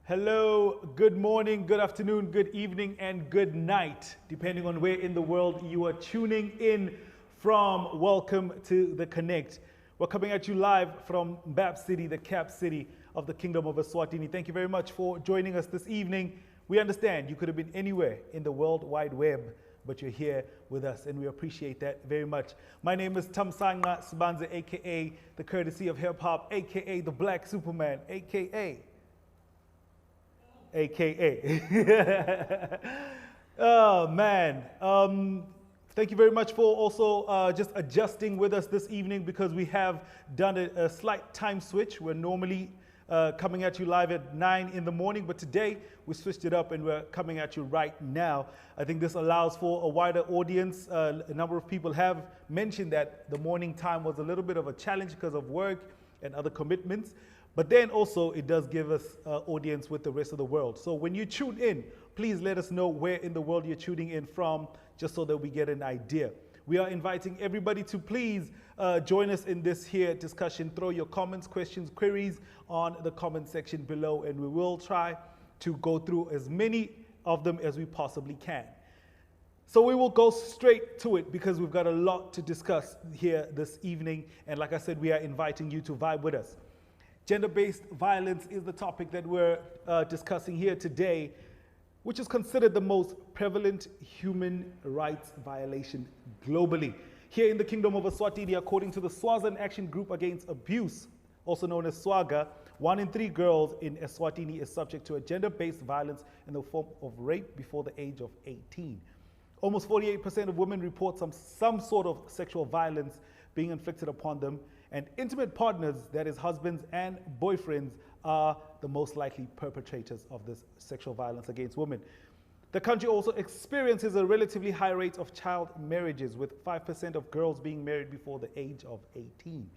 Hello, good morning, good afternoon, good evening, and good night, depending on where in the world you are tuning in from. Welcome to The Connect. We're coming at you live from Mbap City, the cap city of the Kingdom of Eswatini. Thank you very much for joining us this evening. We understand you could have been anywhere in the World Wide Web, but you're here with us, and we appreciate that very much. My name is Tamsanga Sibanze, a.k.a. the courtesy of hip-hop, a.k.a. the Black Superman, a.k.a. Oh, man. Thank you very much for also just adjusting with us this evening, because we have done a slight time switch. We're normally coming at you live at 9 in the morning, but today we switched it up and we're coming at you right now. I think this allows for a wider audience. A number of people have mentioned that the morning time was a little bit of a challenge because of work and other commitments, but then also it does give us audience with the rest of the world. So when you tune in, please let us know where in the world you're tuning in from, just so that we get an idea. We are inviting everybody to please join us in this here discussion. Throw your comments, questions, queries on the comment section below, and we will try to go through as many of them as we possibly can. So we will go straight to it, because we've got a lot to discuss here this evening. And like I said, we are inviting you to vibe with us. Gender-based violence is the topic that we're discussing here today, which is considered the most prevalent human rights violation globally. Here in the Kingdom of Eswatini, according to the Swaziland Action Group Against Abuse, also known as SWAGA, 1 in 3 girls in Eswatini is subject to a gender-based violence in the form of rape before the age of 18. Almost 48% of women report some sort of sexual violence being inflicted upon them, and intimate partners, that is husbands and boyfriends, are the most likely perpetrators of this sexual violence against women. The country also experiences a relatively high rate of child marriages, with 5% of girls being married before the age of 18.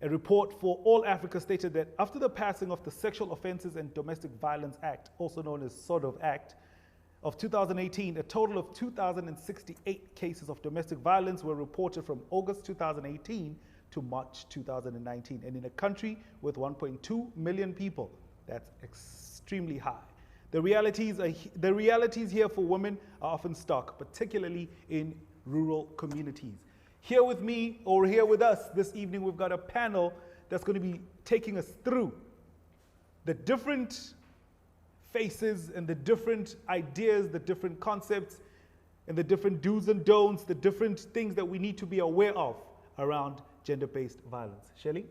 A report for All Africa stated that after the passing of the Sexual Offences and Domestic Violence Act, also known as SODOV Act, of 2018, a total of 2,068 cases of domestic violence were reported from August 2018 to March 2019. And in a country with 1.2 million people, that's extremely high. The realities here for women are often stark, particularly in rural communities. Here with me, or here with us this evening, we've got a panel that's going to be taking us through the different faces and the different ideas, the different concepts, and the different do's and don'ts, the different things that we need to be aware of around gender-based violence. Shelley?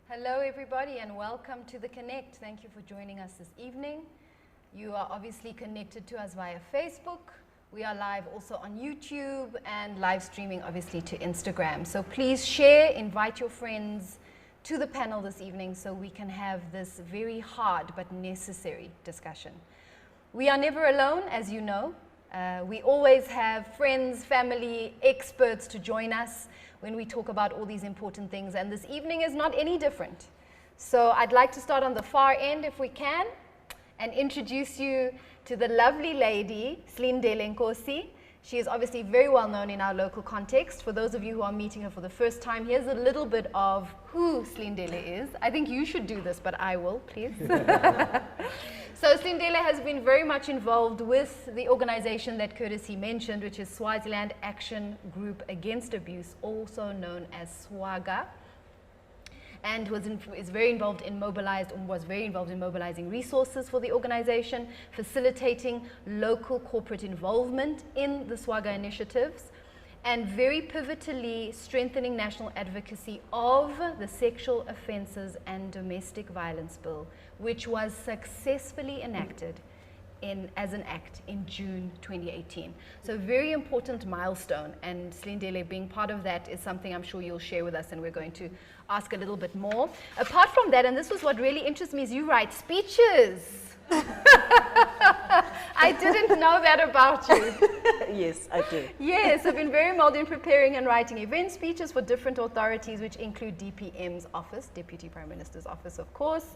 Hello everybody, and welcome to The Connect. Thank you for joining us this evening. You are obviously connected to us via Facebook. We are live also on YouTube, and live streaming obviously to Instagram. So please share, invite your friends to the panel this evening so we can have this very hard but necessary discussion. We are never alone, as you know. We always have friends, family, experts to join us when we talk about all these important things, and this evening is not any different. So I'd like to start on the far end if we can, and introduce you to the lovely lady, Slindele Nkosi. She is obviously very well known in our local context. For those of you who are meeting her for the first time, here's a little bit of who Slindele is. I think you should do this, but I will, please. So Slindele has been very much involved with the organization that Curtis mentioned, which is Swaziland Action Group Against Abuse, also known as SWAGA, and was very involved in mobilizing resources for the organization, facilitating local corporate involvement in the SWAGA initiatives, and very pivotally strengthening national advocacy of the Sexual Offences and Domestic Violence Bill, which was successfully enacted as an act in June 2018. So very important milestone, and Slindele being part of that is something I'm sure you'll share with us, and we're going to ask a little bit more. Apart from that, and this was what really interests me, is you write speeches. I didn't know that about you. Yes, I do. Yes, I've been very involved in preparing and writing event speeches for different authorities, which include DPM's office, Deputy Prime Minister's office, of course.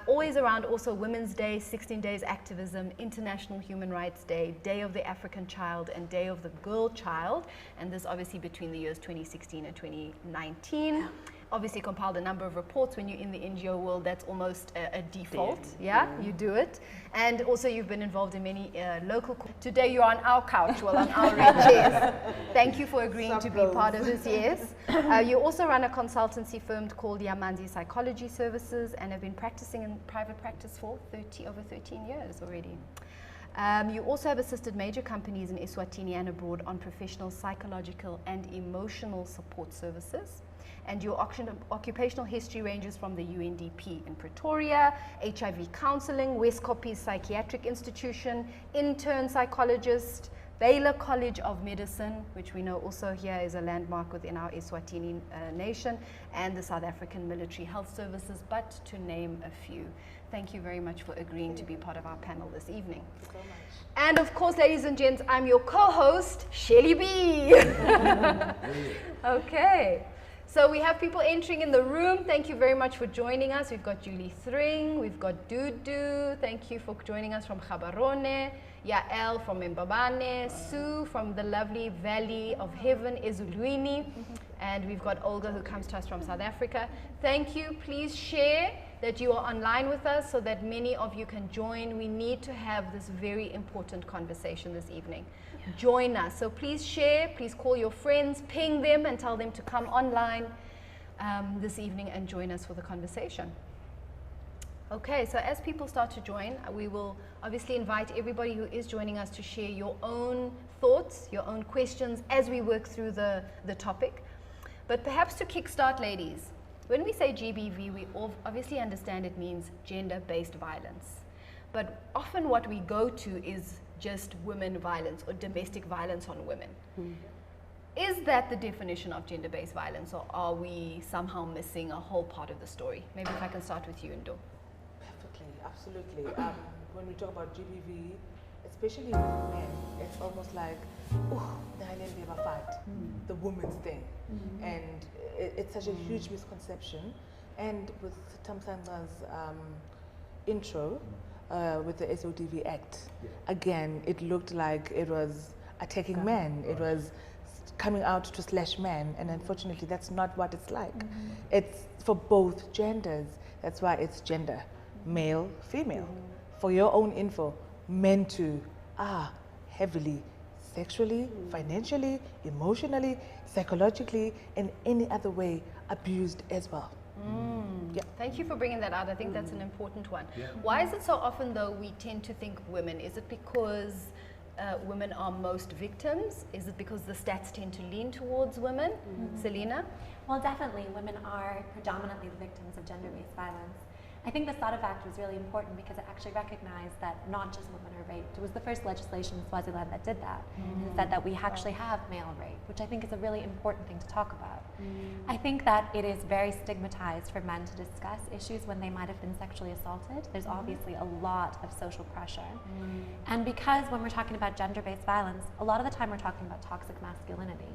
Always around also Women's Day, 16 Days Activism, International Human Rights Day, Day of the African Child, and Day of the Girl Child. And this obviously between the years 2016 and 2019. obviously compiled a number of reports. When you're in the NGO world, that's almost a default. Yeah, you do it. And also you've been involved in many local... Today you're on our couch, well, on our red chairs. Thank you for agreeing to be part of this, yes. You also run a consultancy firm called Yamanzi Psychology Services and have been practicing in private practice for over 13 years already. You also have assisted major companies in Eswatini and abroad on professional psychological and emotional support services. And your occupational history ranges from the UNDP in Pretoria, HIV counseling, West Koppies Psychiatric Institution, intern psychologist, Baylor College of Medicine, which we know also here is a landmark within our Eswatini nation, and the South African Military Health Services, but to name a few. Thank you very much for agreeing to be part of our panel this evening. Thank you so much. And of course, ladies and gents, I'm your co-host, Shelly B. Okay. So we have people entering in the room. Thank you very much for joining us. We've got Julie Thring, we've got Dudu. Thank you for joining us from Gaborone. Yael from Mbabane, Sue from the lovely Valley of Heaven, Ezulwini. And we've got Olga who comes to us from South Africa. Thank you. Please share that you are online with us so that many of you can join. We need to have this very important conversation this evening. Join us. So please share, please call your friends, ping them and tell them to come online this evening and join us for the conversation. Okay, so as people start to join, we will obviously invite everybody who is joining us to share your own thoughts, your own questions as we work through the topic. But perhaps to kickstart, ladies, when we say GBV, we obviously understand it means gender-based violence. But often what we go to is just women violence or domestic violence on women. Is that the definition of gender-based violence, or are we somehow missing a whole part of the story? Maybe if I can start with you, Ndo. Perfectly, absolutely. When we talk about GBV, especially with men, it's almost like, oh, the woman's thing. And it's such a huge misconception. And with Tamsanga's intro, with the SODV Act, again, it looked like it was attacking men. It was coming out to slash men, and unfortunately, that's not what it's like. It's for both genders. That's why it's gender, male, female. For your own info, men too are heavily sexually, financially, emotionally, psychologically, and any other way abused as well. Yeah. Thank you for bringing that out. I think that's an important one. Why is it so often, though, we tend to think women? Is it because women are most victims? Is it because the stats tend to lean towards women? Selena? Well, definitely, women are predominantly the victims of gender-based violence. I think the SODV Act was really important because it actually recognized that not just women are raped. It was the first legislation in Swaziland that did that, and said that we actually have male rape, which I think is a really important thing to talk about. I think that it is very stigmatized for men to discuss issues when they might have been sexually assaulted. There's obviously a lot of social pressure. And because when we're talking about gender-based violence, a lot of the time we're talking about toxic masculinity.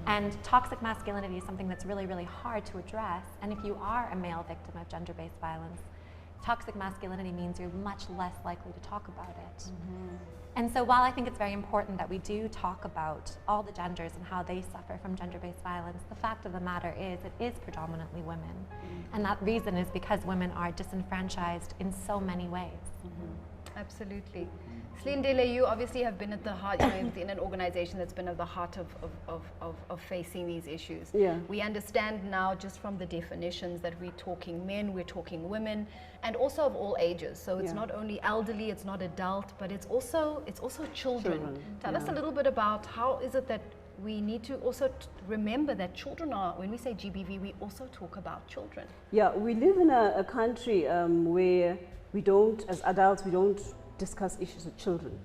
And toxic masculinity is something that's really, really hard to address. And if you are a male victim of gender-based violence, toxic masculinity means you're much less likely to talk about it. And so while I think it's very important that we do talk about all the genders and how they suffer from gender-based violence, the fact of the matter is it is predominantly women. And that reason is because women are disenfranchised in so many ways. Absolutely. Slindele, you obviously have been at the heart, you know, within an organization that's been at the heart of facing these issues. We understand now just from the definitions that we're talking men, we're talking women, and also of all ages. So it's not only elderly, it's not adult, but it's also children. Tell us a little bit about how is it that we need to also remember that children are, when we say GBV, we also talk about children. Yeah, we live in a country where we don't, as adults, we don't discuss issues with children,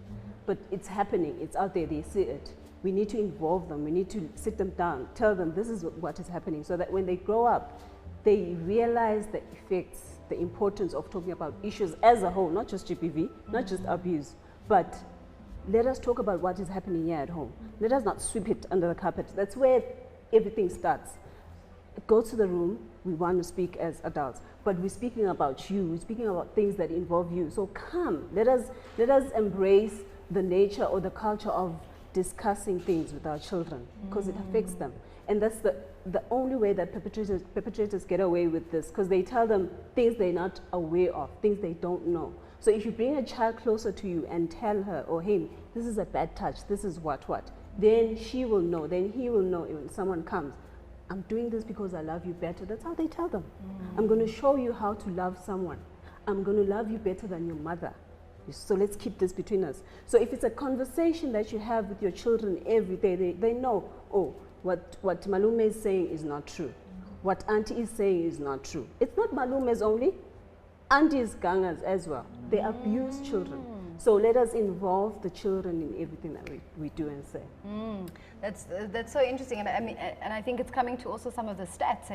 but it's happening, it's out there, they see it. We need to involve them, we need to sit them down, tell them this is what is happening, so that when they grow up, they realize the effects, the importance of talking about issues as a whole, not just GBV, not just abuse, but let us talk about what is happening here at home. Let us not sweep it under the carpet. That's where everything starts. Go to the room, we want to speak as adults, but we're speaking about you, we're speaking about things that involve you. So come, let us embrace the nature or the culture of discussing things with our children, because it affects them. And that's the only way that perpetrators get away with this, because they tell them things they're not aware of, things they don't know. So if you bring a child closer to you and tell her or him, this is a bad touch, this is what, then she will know, then he will know when someone comes. I'm doing this because I love you better. That's how they tell them. I'm going to show you how to love someone. I'm going to love you better than your mother. So let's keep this between us. So if it's a conversation that you have with your children every day, they know, oh, what Malume is saying is not true. What Auntie is saying is not true. It's not Malume's only. Aunties, gangas as well. They abuse children. So let us involve the children in everything that we do and say. That's so interesting, and I think it's coming to also some of the stats,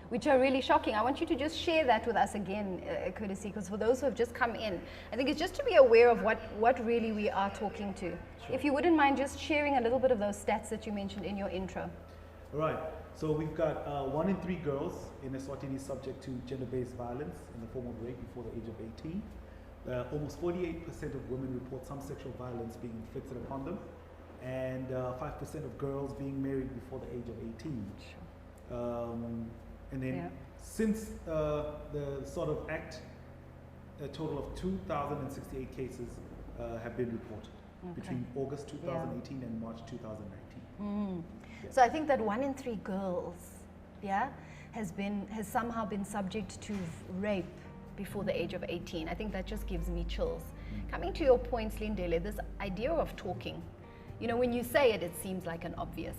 which are really shocking. I want you to just share that with us again, courtesy, because for those who have just come in, I think it's just to be aware of what really we are talking to. Sure. If you wouldn't mind just sharing a little bit of those stats that you mentioned in your intro. All right. So we've got 1 in 3 girls in Eswatini subject to gender-based violence in the form of rape before the age of 18. Almost 48% of women report some sexual violence being inflicted upon them, and 5% of girls being married before the age of 18. Sure. And then since the sort of act, a total of 2,068 cases have been reported between August 2018 and March 2019. So I think that 1 in 3 girls, has somehow been subject to rape before the age of 18. I think that just gives me chills. Coming to your point, Slindele, this idea of talking, you know, when you say it, it seems like an obvious,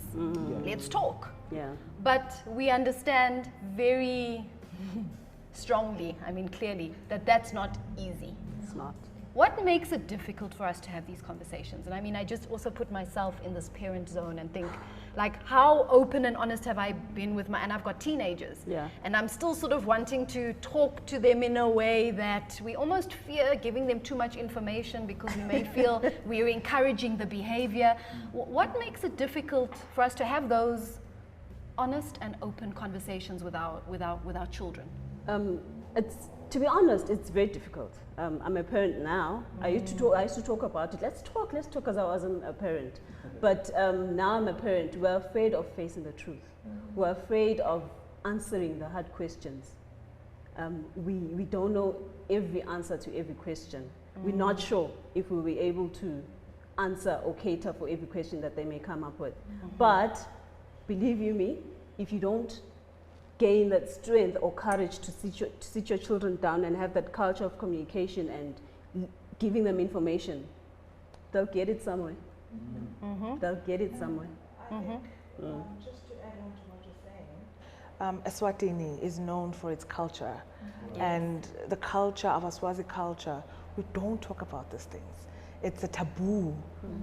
let's talk. Yeah. But we understand very strongly, clearly, that that's not easy. It's not. What makes it difficult for us to have these conversations? And I just also put myself in this parent zone and think, like, how open and honest have I been with and I've got teenagers. Yeah. And I'm still sort of wanting to talk to them in a way that we almost fear giving them too much information because we may feel we're encouraging the behavior. What makes it difficult for us to have those honest and open conversations with our children? To be honest, it's very difficult. I'm a parent now. I used to talk about it. Let's talk, because I wasn't a parent. But now I'm a parent. We're afraid of facing the truth. We're afraid of answering the hard questions. We don't know every answer to every question. We're not sure if we'll be able to answer or cater for every question that they may come up with. But believe you me, if you don't gain that strength or courage to sit your children down and have that culture of communication and giving them information, they'll get it somewhere. They'll get it somewhere. I think, just to add on to what you're saying, Eswatini is known for its culture. And the culture of Aswazi culture, we don't talk about these things. It's a taboo.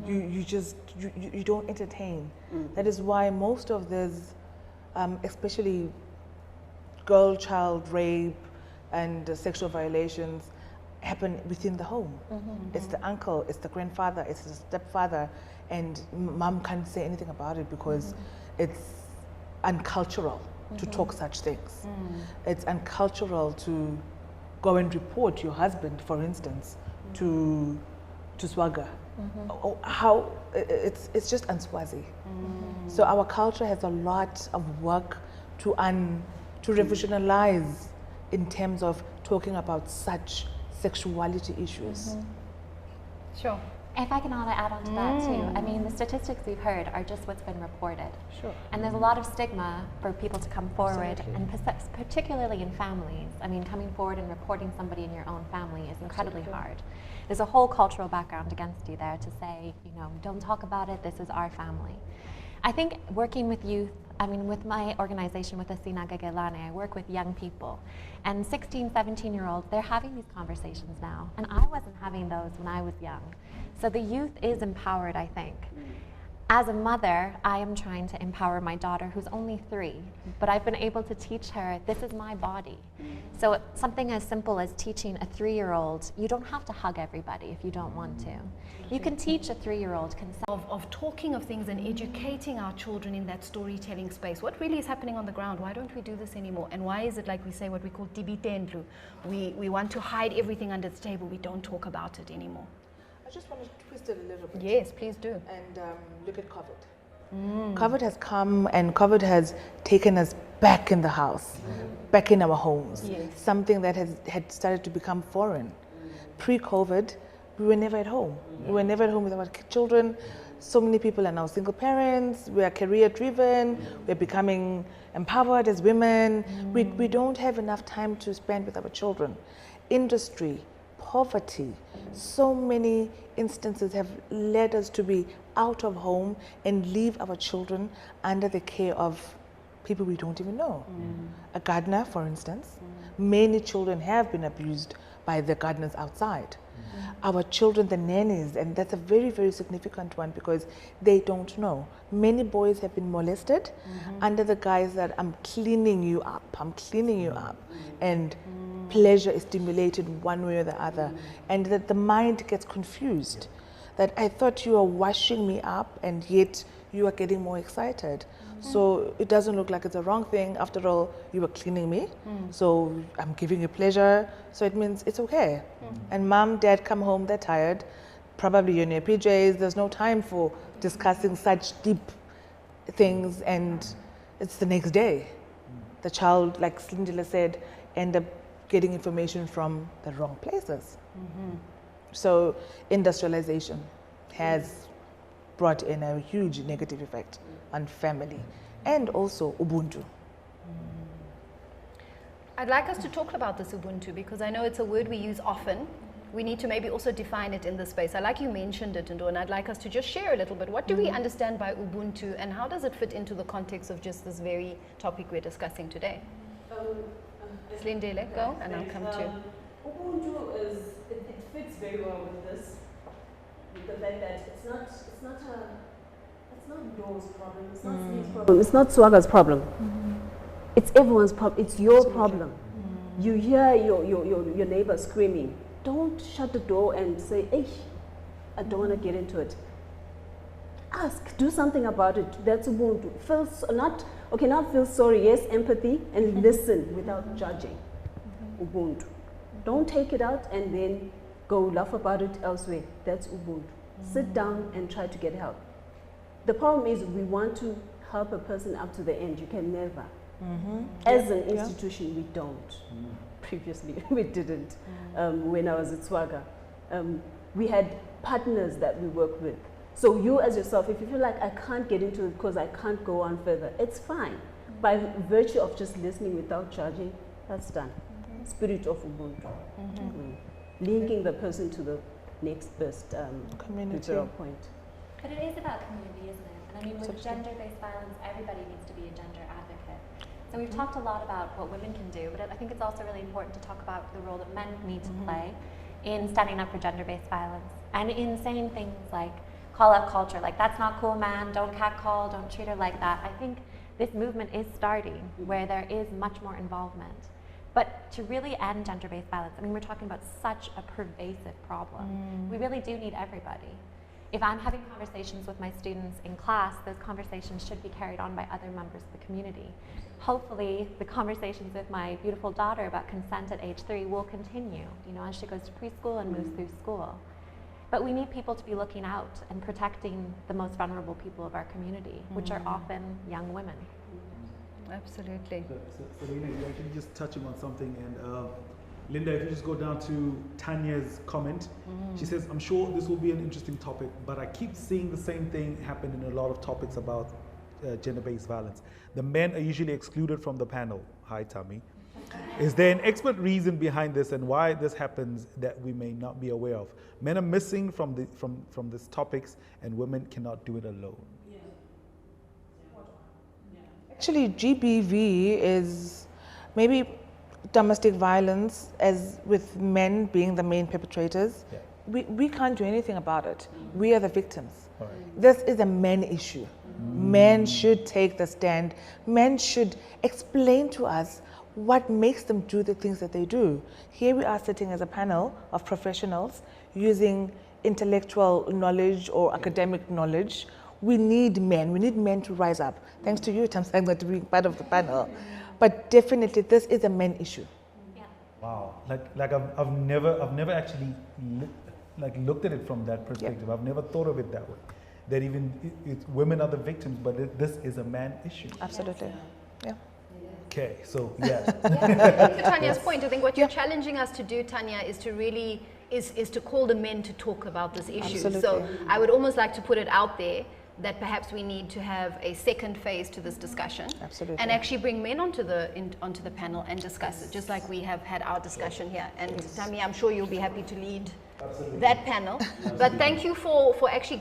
You don't entertain. That is why most of this, especially girl-child rape and sexual violations, happen within the home. It's the uncle, it's the grandfather, it's the stepfather, and mom can't say anything about it because it's uncultural to talk such things. It's uncultural to go and report your husband, for instance, to Swaga. How it's just unswazi. So our culture has a lot of work to revolutionalize in terms of talking about such sexuality issues. Sure. If I can add on to that too, the statistics we've heard are just what's been reported. Sure. And there's a lot of stigma for people to come forward, and particularly in families. Coming forward and reporting somebody in your own family is incredibly hard. There's a whole cultural background against you there to say, don't talk about it, this is our family. I think working with youth, with my organization, with the Sinagagelane, I work with young people. And 16, 17-year-olds, they're having these conversations now. And I wasn't having those when I was young. So the youth is empowered, I think. As a mother, I am trying to empower my daughter, who's only 3, but I've been able to teach her, this is my body. So something as simple as teaching a 3-year-old, you don't have to hug everybody if you don't want to. You can teach a 3-year-old of talking of things and educating our children in that storytelling space. What really is happening on the ground? Why don't we do this anymore? And why is it, like we say, what we call tibitendlu? We want to hide everything under the table. We don't talk about it anymore. I just want to twist it a little bit. Yes, please do. And look at COVID. COVID has come and COVID has taken us back in the house, back in our homes. Yes. Something that had started to become foreign. Pre-COVID, we were never at home. We were never at home with our children. So many people are now single parents. We are career driven. We're becoming empowered as women. We don't have enough time to spend with our children. Industry, poverty, so many instances have led us to be out of home and leave our children under the care of people we don't even know. A gardener, for instance. Many children have been abused by the gardeners outside. Our children, the nannies, and that's a very, very significant one because they don't know. Many boys have been molested under the guise that I'm cleaning you up, and pleasure is stimulated one way or the other, and that the mind gets confused. That I thought you were washing me up and yet you are getting more excited. So it doesn't look like it's a wrong thing. After all, you were cleaning me, so I'm giving you pleasure, so it means it's okay. And mom, dad come home, they're tired, probably you're in your PJs, there's no time for discussing such deep things, and it's the next day. The child, like Slindele said, end up getting information from the wrong places. So industrialization has brought in a huge negative effect on family and also Ubuntu. I'd like us to talk about this Ubuntu because I know it's a word we use often. We need to maybe also define it in this space. I like you mentioned it, Ndo, and I'd like us to just share a little bit. What do we understand by Ubuntu and how does it fit into the context of just this very topic we're discussing today? Slindele, go, and I'll come to you. Ubuntu it fits very well with this, with the fact that it's not Ndo's problem, it's not Sweet's problem, it's not Swaga's problem. It's everyone's problem, it's your problem. You hear your neighbor screaming, don't shut the door and say, hey, I don't want to get into it. Ask, do something about it. That's Ubuntu. Not feel sorry, yes, empathy, and listen without judging. Ubuntu. Don't take it out and then go laugh about it elsewhere. That's Ubuntu. Sit down and try to get help. The problem is we want to help a person up to the end. You can never. As an institution, we don't. Previously, we didn't. When I was at Swaga, we had partners that we worked with. So you as yourself, if you feel like I can't get into it because I can't go on further, it's fine. By virtue of just listening without judging, that's done. Spirit of Ubuntu. Linking the person to the next best community point. But it is about community, isn't it? And I mean, with gender-based violence, everybody needs to be a gender advocate. So we've talked a lot about what women can do, but I think it's also really important to talk about the role that men need to play in standing up for gender-based violence and in saying things like call-out culture, like that's not cool, man, don't catcall, don't treat her like that. I think this movement is starting where there is much more involvement. But to really end gender-based violence, I mean, we're talking about such a pervasive problem. We really do need everybody. If I'm having conversations with my students in class, those conversations should be carried on by other members of the community. Hopefully, the conversations with my beautiful daughter about consent at age 3 will continue, you know, as she goes to preschool and moves through school. But we need people to be looking out and protecting the most vulnerable people of our community, which are often young women. Absolutely. So Selena, you're actually just touching on something, and Linda, if you just go down to Tanya's comment, she says, I'm sure this will be an interesting topic, but I keep seeing the same thing happen in a lot of topics about gender-based violence. The men are usually excluded from the panel. Hi, Tammy. Is there an expert reason behind this and why this happens that we may not be aware of? Men are missing from these topics and women cannot do it alone. Actually, GBV is maybe domestic violence, as with men being the main perpetrators. We can't do anything about it. We are the victims. This is a men issue. Men should take the stand. Men should explain to us what makes them do the things that they do. Here we are sitting as a panel of professionals using intellectual knowledge or academic knowledge. We need men to rise up. Thanks to you, Tamsanga, to being part of the panel. But definitely this is a men issue. Wow, like I've never actually looked at it from that perspective. I've never thought of it that way. that even women are the victims, but this is a man issue. Absolutely. Yeah. Okay, so yeah. To Tanya's point, I think what you're challenging us to do, Tanya, is to really is to call the men to talk about this issue. Absolutely. So I would almost like to put it out there that perhaps we need to have a second phase to this discussion. Absolutely. And actually bring men onto the panel and discuss it, just like we have had our discussion here. And Tami, I'm sure you'll be happy to lead that panel. But thank you for actually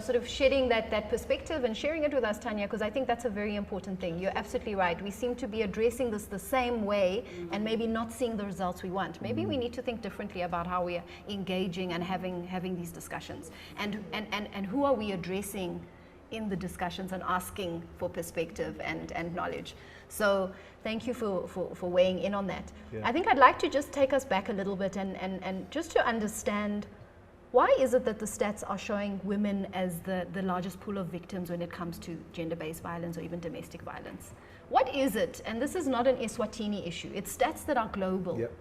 sort of shedding that perspective and sharing it with us, Tanya, because I think that's a very important thing. You're absolutely right. We seem to be addressing this the same way and maybe not seeing the results we want. Maybe we need to think differently about how we are engaging and having these discussions. And who are we addressing in the discussions and asking for perspective and knowledge. So thank you for weighing in on that. Yeah. I think I'd like to just take us back a little bit and just to understand, why is it that the stats are showing women as the largest pool of victims when it comes to gender-based violence or even domestic violence? What is it? And this is not an Eswatini issue. It's stats that are global. Yep.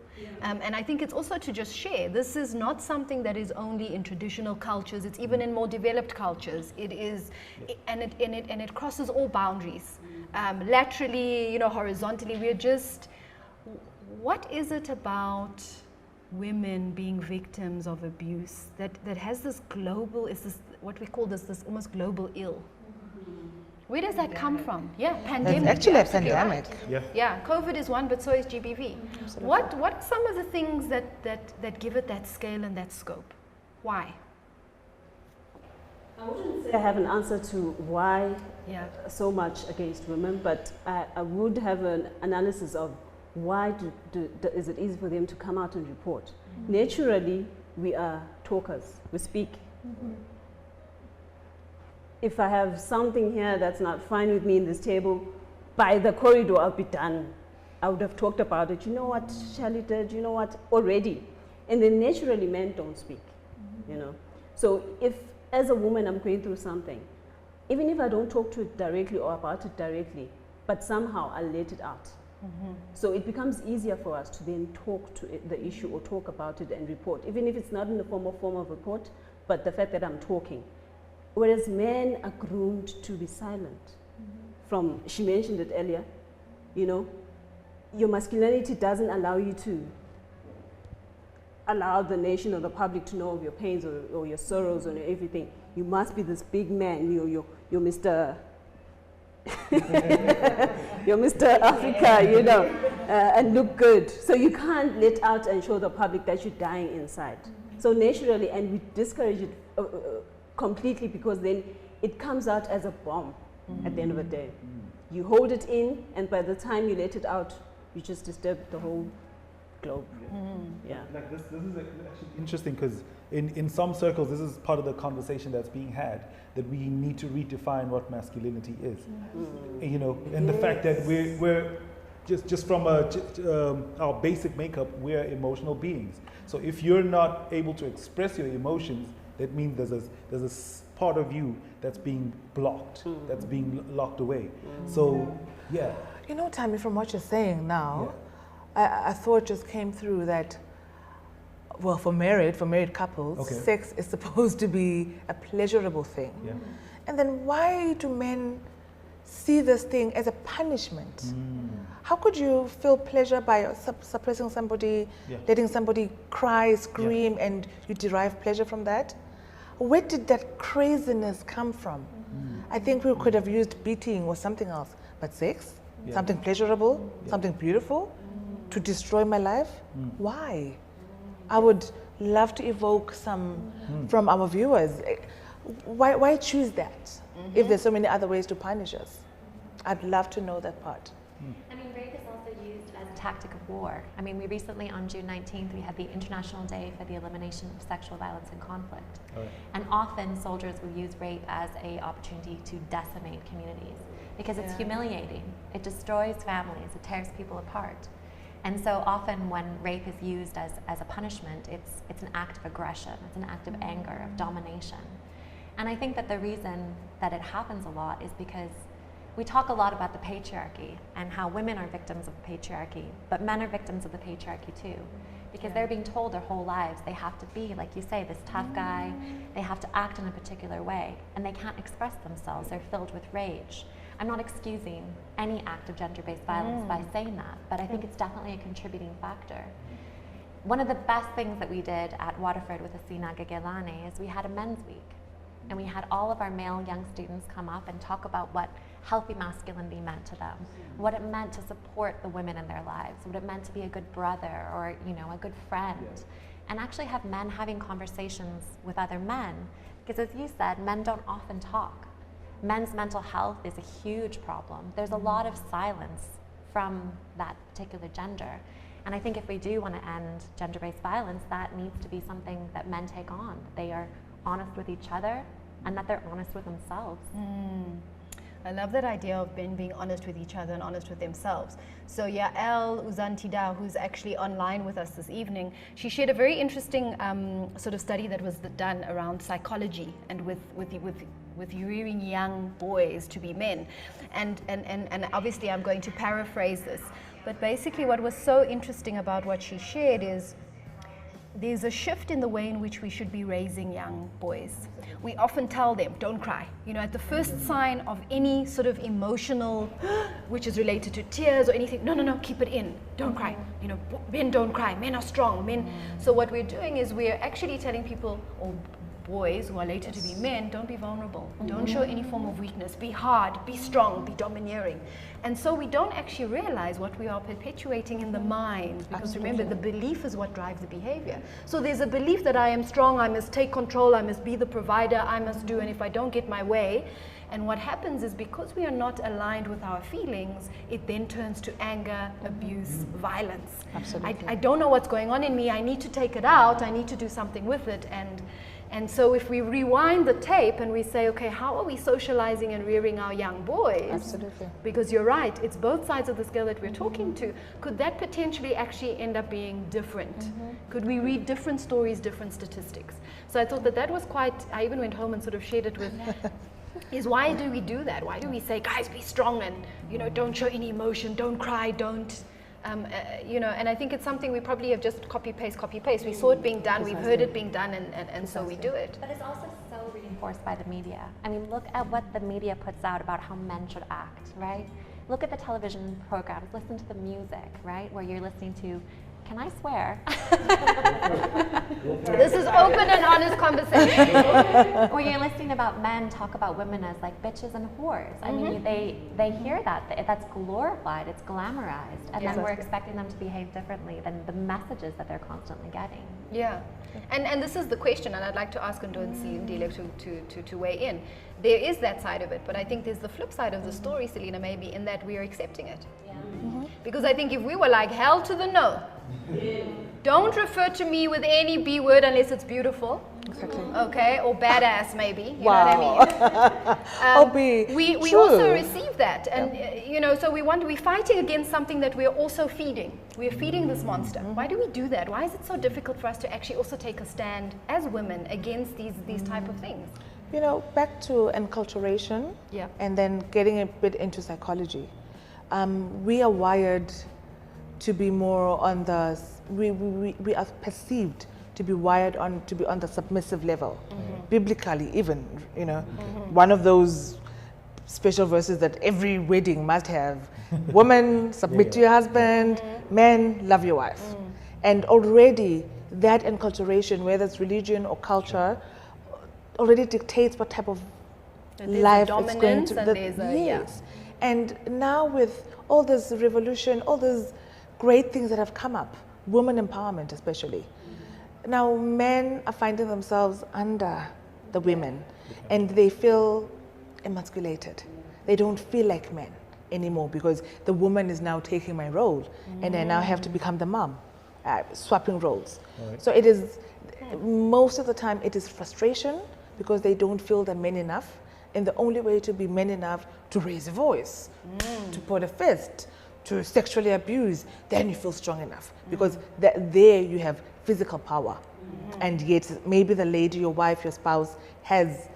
And I think it's also to just share. This is not something that is only in traditional cultures. It's even in more developed cultures. It is, and it crosses all boundaries. Laterally, horizontally. We're just. What is it about women being victims of abuse that has this global? Is this what we call this almost global ill? Where does that come from? Yeah, pandemic. It's actually a pandemic. pandemic. Yeah, COVID is one, but so is GBV. Absolutely. What are some of the things that give it that scale and that scope? Why? I wouldn't say I have an answer to why so much against women, but I would have an analysis of why is it easy for them to come out and report. Naturally, we are talkers. We speak. If I have something here that's not fine with me in this table, by the corridor I'll be done. I would have talked about it. You know what Shirley did, you know what, already. And then naturally men don't speak, So if, as a woman, I'm going through something, even if I don't talk to it directly or about it directly, but somehow I let it out. So it becomes easier for us to then talk to the issue or talk about it and report, even if it's not in the form of report, but the fact that I'm talking. Whereas men are groomed to be silent. She mentioned it earlier, your masculinity doesn't allow you to allow the nation or the public to know of your pains or your sorrows or everything. You must be this big man, you're Mr. you're Mr. Africa, and look good. So you can't let out and show the public that you're dying inside. So naturally, and we discourage it completely, because then it comes out as a bomb at the end of the day. You hold it in, and by the time you let it out, you just disturb the whole globe. Like this is actually interesting, because in some circles, this is part of the conversation that's being had, that we need to redefine what masculinity is. And the fact that we're just from our basic makeup, we're emotional beings. So if you're not able to express your emotions, that means there's a part of you that's being blocked, that's being locked away. So, yeah. Tammy, from what you're saying now, I thought just came through that, well, for married couples, sex is supposed to be a pleasurable thing. Yeah. And then why do men see this thing as a punishment? How could you feel pleasure by suppressing somebody, letting somebody cry, scream, and you derive pleasure from that? Where did that craziness come from? I think we could have used beating or something else, but sex, something pleasurable, something beautiful, to destroy my life? Why? I would love to evoke some from our viewers. Why choose that if there's so many other ways to punish us? I'd love to know that part. I mean, rape is also used as a tactic of war. I mean, we recently, on June 19th, we had the International Day for the Elimination of Sexual Violence and Conflict. And often soldiers will use rape as an opportunity to decimate communities, because it's humiliating. It destroys families, it tears people apart. And so often when rape is used as a punishment, it's an act of aggression, it's an act of anger, of domination. And I think that the reason that it happens a lot is because we talk a lot about the patriarchy and how women are victims of the patriarchy, but men are victims of the patriarchy too. because they're being told their whole lives they have to be, like you say, this tough guy, they have to act in a particular way, and they can't express themselves, they're filled with rage. I'm not excusing any act of gender-based violence by saying that, but I think it's definitely a contributing factor. One of the best things that we did at Waterford with Asina Gagelane is we had a men's week, and we had all of our male young students come up and talk about what healthy masculinity meant to them, what it meant to support the women in their lives, what it meant to be a good brother or, you know, a good friend, and actually have men having conversations with other men, because as you said, men don't often talk. Men's mental health is a huge problem. There's a lot of silence from that particular gender. And I think if we do want to end gender-based violence, that needs to be something that men take on. They are honest with each other and that they're honest with themselves. I love that idea of men being honest with each other and honest with themselves. So Yael Uzantida, who's actually online with us this evening, she shared a very interesting sort of study that was done around psychology and with rearing young boys to be men. And obviously I'm going to paraphrase this, but basically what was so interesting about what she shared is there's a shift in the way in which we should be raising young boys. We often tell them, don't cry. You know, at the first sign of any sort of emotional, which is related to tears or anything, no, keep it in, don't cry. You know, men don't cry, men are strong, men. So what we're doing is we're actually telling people, or boys who are later to be men, don't be vulnerable, don't show any form of weakness, be hard, be strong, be domineering. And so we don't actually realize what we are perpetuating in the mind, because remember, the belief is what drives the behavior. So there's a belief that I am strong, I must take control, I must be the provider, I must do, and if I don't get my way. And what happens is, because we are not aligned with our feelings, it then turns to anger, abuse, violence. Absolutely. I don't know what's going on in me, I need to take it out, I need to do something with it. And so if we rewind the tape and we say, okay, how are we socializing and rearing our young boys? Absolutely. Because you're right, it's both sides of the scale that we're talking to. Could that potentially actually end up being different? Could we read different stories, different statistics? So I thought that was quite, I even went home and sort of shared it with, is why do we do that? Why do we say, guys, be strong and, you know, don't show any emotion, don't cry, don't, you know, and I think it's something we probably have just copy paste. We saw it being done, we've heard it being done, and so we do it. But it's also so reinforced by the media. I mean, look at what the media puts out about how men should act, right? Look at the television programs, listen to the music, right? Where you're listening to, can I swear? This is open and honest conversation. Where you're listening about men talk about women as like bitches and whores. I mean, they hear that, that's glorified, it's glamorized, and then we're expecting them to behave differently than the messages that they're constantly getting. Yeah, and this is the question, and I'd like to ask Ndo and Ndile to weigh in. There is that side of it, but I think there's the flip side of the story, Selena, maybe, in that we are accepting it. Because I think if we were like, hell to the no, don't refer to me with any B word unless it's beautiful. Exactly. Okay, or badass maybe, you know what I mean? We also receive that, and you know, so we're fighting against something that we're also feeding. We're feeding this monster. Why do we do that? Why is it so difficult for us to actually also take a stand as women against these type of things? You know, back to enculturation, and then getting a bit into psychology. We are wired to be more on the, we are perceived to be wired on, to be on the submissive level, biblically even, you know, one of those special verses that every wedding must have. Woman, submit to your husband, men, love your wife. And already that enculturation, whether it's religion or culture, already dictates what type of life it's going to, And now with all this revolution, all these great things that have come up, women empowerment especially, now men are finding themselves under the women and they feel emasculated. They don't feel like men anymore because the woman is now taking my role and I now have to become the mom, swapping roles. So it is, most of the time it is frustration because they don't feel they're men enough. And the only way to be men enough to raise a voice, to put a fist, to sexually abuse, then you feel strong enough. Because there you have physical power. And yet maybe the lady, your wife, your spouse has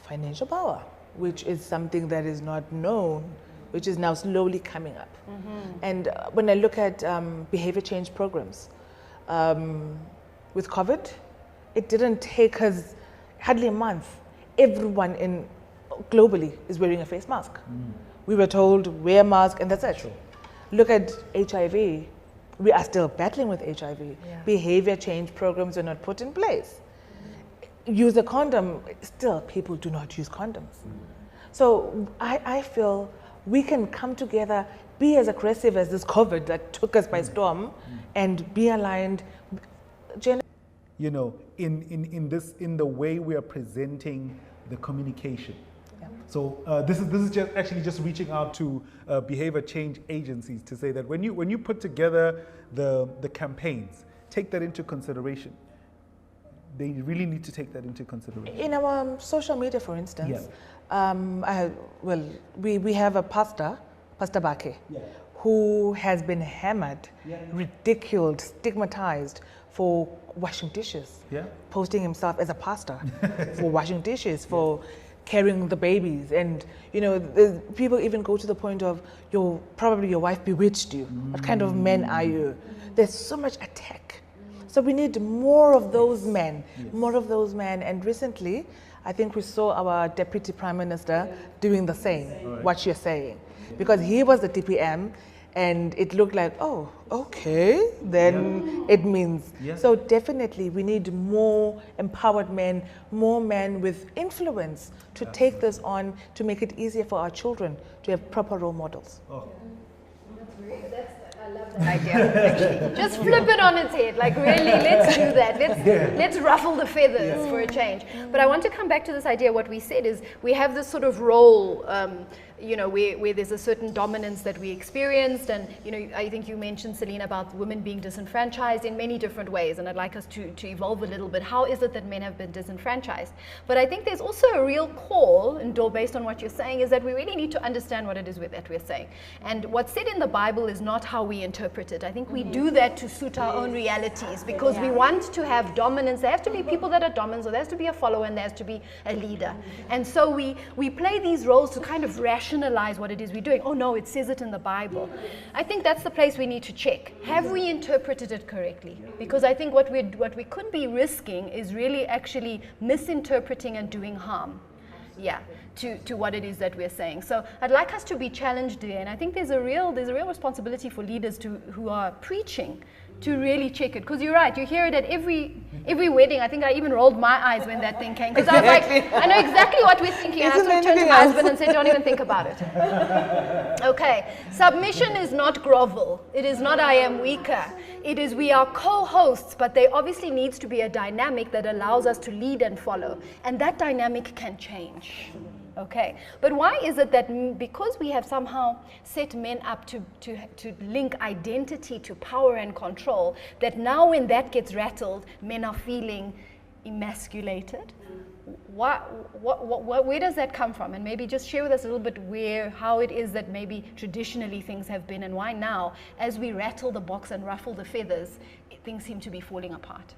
financial power, which is something that is not known, which is now slowly coming up. And when I look at behavior change programs, with COVID, it didn't take us hardly a month. Everyone globally is wearing a face mask. We were told, wear a mask, and that's it. Sure. Look at HIV. We are still battling with HIV. Yeah. Behavior change programs are not put in place. Use a condom, still people do not use condoms. So I feel we can come together, be as aggressive as this COVID that took us by storm, and be aligned. You know, in the way we are presenting the communication. Yeah. So this is just reaching out to behavior change agencies to say that when you put together the campaigns, take that into consideration. They really need to take that into consideration. In our social media, for instance, Yeah. we have a pastor, Pastor Bake, Yeah. who has been hammered, Yeah. ridiculed, stigmatized for washing dishes, Yeah. posting himself as a pastor for washing dishes, for carrying the babies. And, you know, people even go to the point of, probably your wife bewitched you. What kind of men are you? There's so much attack. So we need more of those men, more of those men. And recently, I think we saw our Deputy Prime Minister doing the same, what you're saying. Because he was the DPM, and it looked like, oh, okay, then it means. Yeah. So definitely we need more empowered men, more men with influence to take this on, to make it easier for our children to have proper role models. Oh. I love that idea, actually. Just flip it on its head. Like, really, let's do that. Let's ruffle the feathers for a change. But I want to come back to this idea. What we said is we have this sort of role, you know, where there's a certain dominance that we experienced. And, you know, I think you mentioned, Selena, about women being disenfranchised in many different ways. And I'd like us to evolve a little bit. How is it that men have been disenfranchised? But I think there's also a real call, Ndo, based on what you're saying, is that we really need to understand what it is that we're saying. And what's said in the Bible is not how we interpret it. I think we do that to suit our own realities, because we want to have dominance. There have to be people that are dominant, so there has to be a follower and there has to be a leader. And so we play these roles to kind of rationalize what it is we're doing. Oh no, it says it in the Bible. I think that's the place we need to check. Have we interpreted it correctly? Because I think what we could be risking is really actually misinterpreting and doing harm. Yeah, to what it is that we're saying. So I'd like us to be challenged there, and I think there's a real responsibility for leaders who are preaching to really check it. Because you're right, you hear it at every wedding. I think I even rolled my eyes when that thing came, because I was like, I know exactly what we're thinking. And I sort of turned to my husband and said, don't even think about it. Okay, submission is not grovel. It is not I am weaker. It is we are co-hosts, but there obviously needs to be a dynamic that allows us to lead and follow. And that dynamic can change. Okay, but why is it that because we have somehow set men up to link identity to power and control, that now when that gets rattled, men are feeling emasculated? Where does that come from? And maybe just share with us a little bit how it is that maybe traditionally things have been, and why now, as we rattle the box and ruffle the feathers, things seem to be falling apart.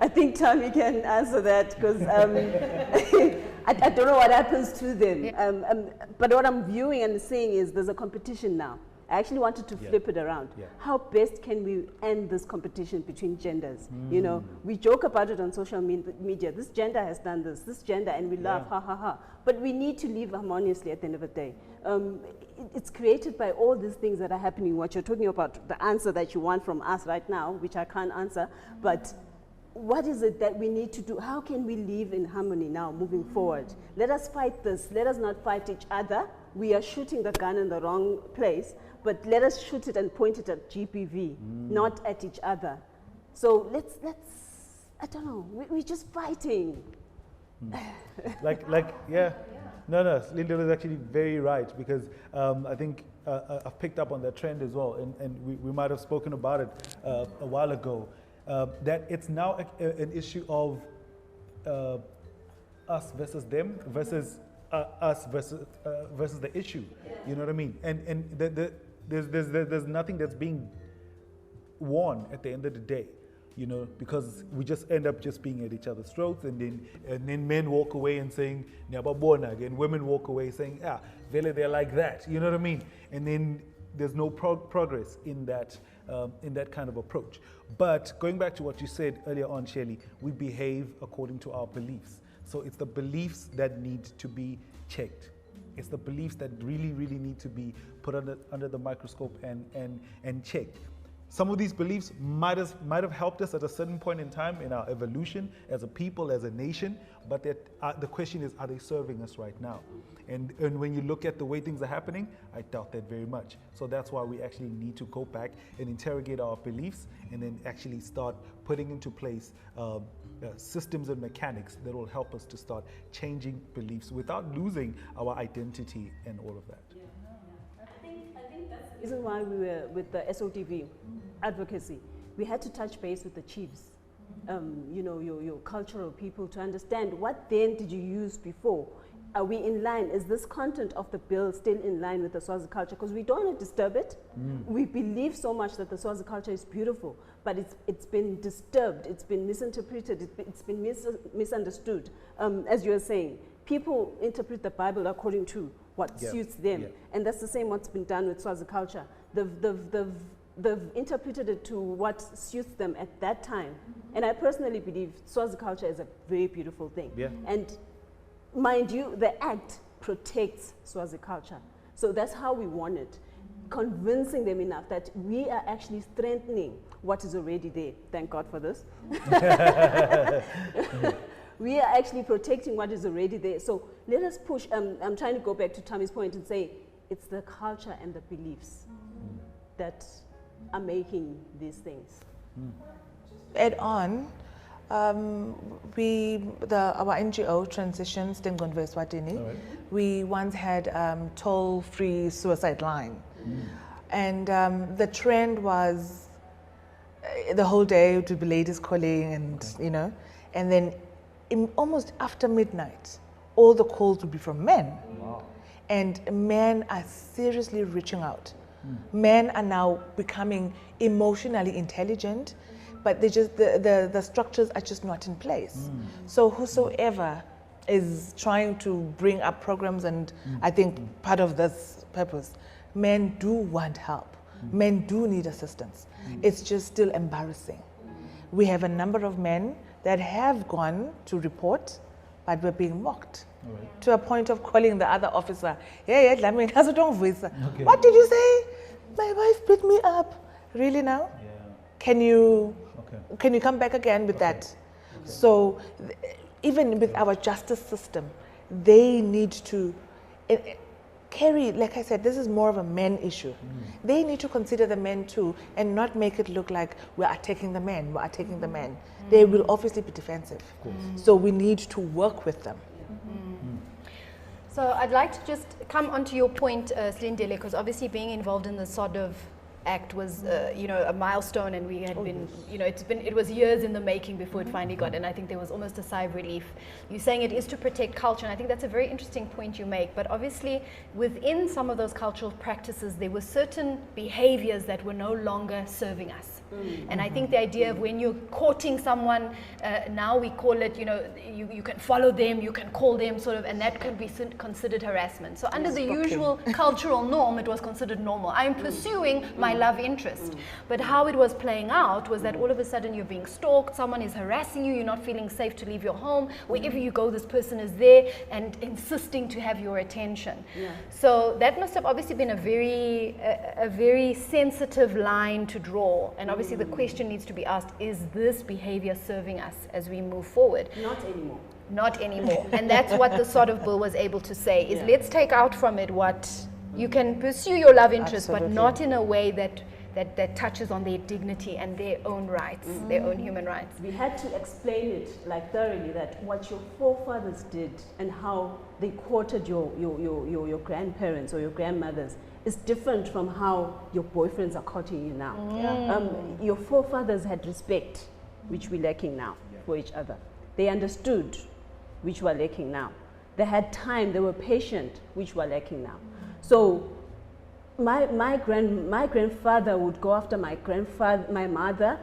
I think Tommy can answer that, because I don't know what happens to them. But what I'm viewing and seeing is there's a competition now. I actually wanted to flip it around. Yeah. How best can we end this competition between genders? You know, we joke about it on social media. This gender has done this gender, and we laugh, ha ha ha. But we need to live harmoniously at the end of the day. It's created by all these things that are happening. What you're talking about, the answer that you want from us right now, which I can't answer, but what is it that we need to do? How can we live in harmony now, moving forward? Let us fight this. Let us not fight each other. We are shooting the gun in the wrong place, but let us shoot it and point it at GBV, not at each other. So let's I don't know, we're just fighting. Yeah. No, Slindele is actually very right, because I think I've picked up on that trend as well, and we might have spoken about it a while ago, that it's now an issue of us versus them versus us versus the issue. You know what I mean? And there's nothing that's being won at the end of the day. You know, because we just end up just being at each other's throats, and then men walk away and saying "Nyababona," and women walk away saying "Ah, vele they're like that." You know what I mean? And then there's no progress in that kind of approach. But going back to what you said earlier on, Shirley, we behave according to our beliefs. So it's the beliefs that need to be checked. It's the beliefs that really, really need to be put under the microscope and checked. Some of these beliefs might have helped us at a certain point in time in our evolution as a people, as a nation, but the question is, are they serving us right now? And when you look at the way things are happening, I doubt that very much. So that's why we actually need to go back and interrogate our beliefs and then actually start putting into place systems and mechanics that will help us to start changing beliefs without losing our identity and all of that. I think that's the reason why we were with the SOTV advocacy. We had to touch base with the chiefs, you know, your cultural people, to understand what then did you use before. Are we in line? Is this content of the bill still in line with the Swazi culture? Because we don't want to disturb it. We believe so much that the Swazi culture is beautiful, but it's been disturbed, it's been misinterpreted, it's been misunderstood. As you were saying, people interpret the Bible according to what suits them. And that's the same what's been done with Swazi culture. They've interpreted it to what suits them at that time. And I personally believe Swazi culture is a very beautiful thing. And mind you, the Act protects Swazi culture. So that's how we want it, convincing them enough that we are actually strengthening what is already there. Thank God for this. We are actually protecting what is already there. So let us push. I'm trying to go back to Tammy's point and say it's the culture and the beliefs that are making these things. Add on, our NGO Transition Stigma Eswatini, we once had toll-free suicide line, and the trend was the whole day it would be ladies calling, and you know, and then almost after midnight, all the calls would be from men, and men are seriously reaching out. Men are now becoming emotionally intelligent, but they just the structures are just not in place. So whosoever is trying to bring up programs, and I think part of this purpose, men do want help. Men do need assistance. It's just still embarrassing. We have a number of men that have gone to report, but were being mocked. To a point of calling the other officer, what did you say? My wife beat me up. Really now? Can you come back again with that? So even with our justice system, they need to carry, like I said, this is more of a men issue. They need to consider the men too and not make it look like we're attacking the men, we're attacking the men. They will obviously be defensive. So we need to work with them. So I'd like to just come onto your point, Slindele, because obviously being involved in the sort of Act was, you know, a milestone, and we had been, you know, it was years in the making before it finally got, and I think there was almost a sigh of relief. You're saying it is to protect culture, and I think that's a very interesting point you make, but obviously within some of those cultural practices, there were certain behaviors that were no longer serving us. And I think the idea of when you're courting someone, now we call it, you know, you can follow them, you can call them, sort of, and that could be considered harassment. So under the usual cultural norm, it was considered normal. I'm pursuing my love interest. But how it was playing out was that all of a sudden you're being stalked, someone is harassing you, you're not feeling safe to leave your home. Wherever you go, this person is there and insisting to have your attention. So that must have obviously been a very sensitive line to draw. And obviously the question needs to be asked, is this behavior serving us as we move forward? Not anymore. Not anymore. And that's what the sort of bill was able to say, is let's take out from it what you can pursue your love interest, but not in a way that touches on their dignity and their own rights, their own human rights. We had to explain it like thoroughly, that what your forefathers did and how they courted your grandparents or your grandmothers is different from how your boyfriends are courting you now. Your forefathers had respect, which we're lacking now for each other. They understood, which we're lacking now. They had time, they were patient, which we're lacking now. So my grandfather would go after my grandmother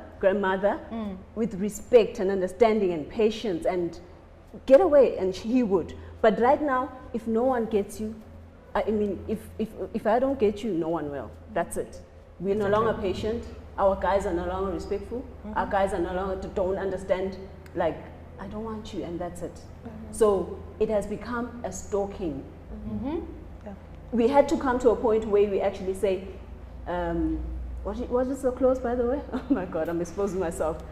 with respect and understanding and patience and get away, and he would. But right now, if no one gets you, I mean, if I don't get you, no one will. That's it. We're no longer patient. Our guys are no longer respectful. Our guys are no longer don't understand, like, I don't want you, and that's it. So it has become a stalking. We had to come to a point where we actually say, what is so close, by the way? Oh my God, I'm exposing myself.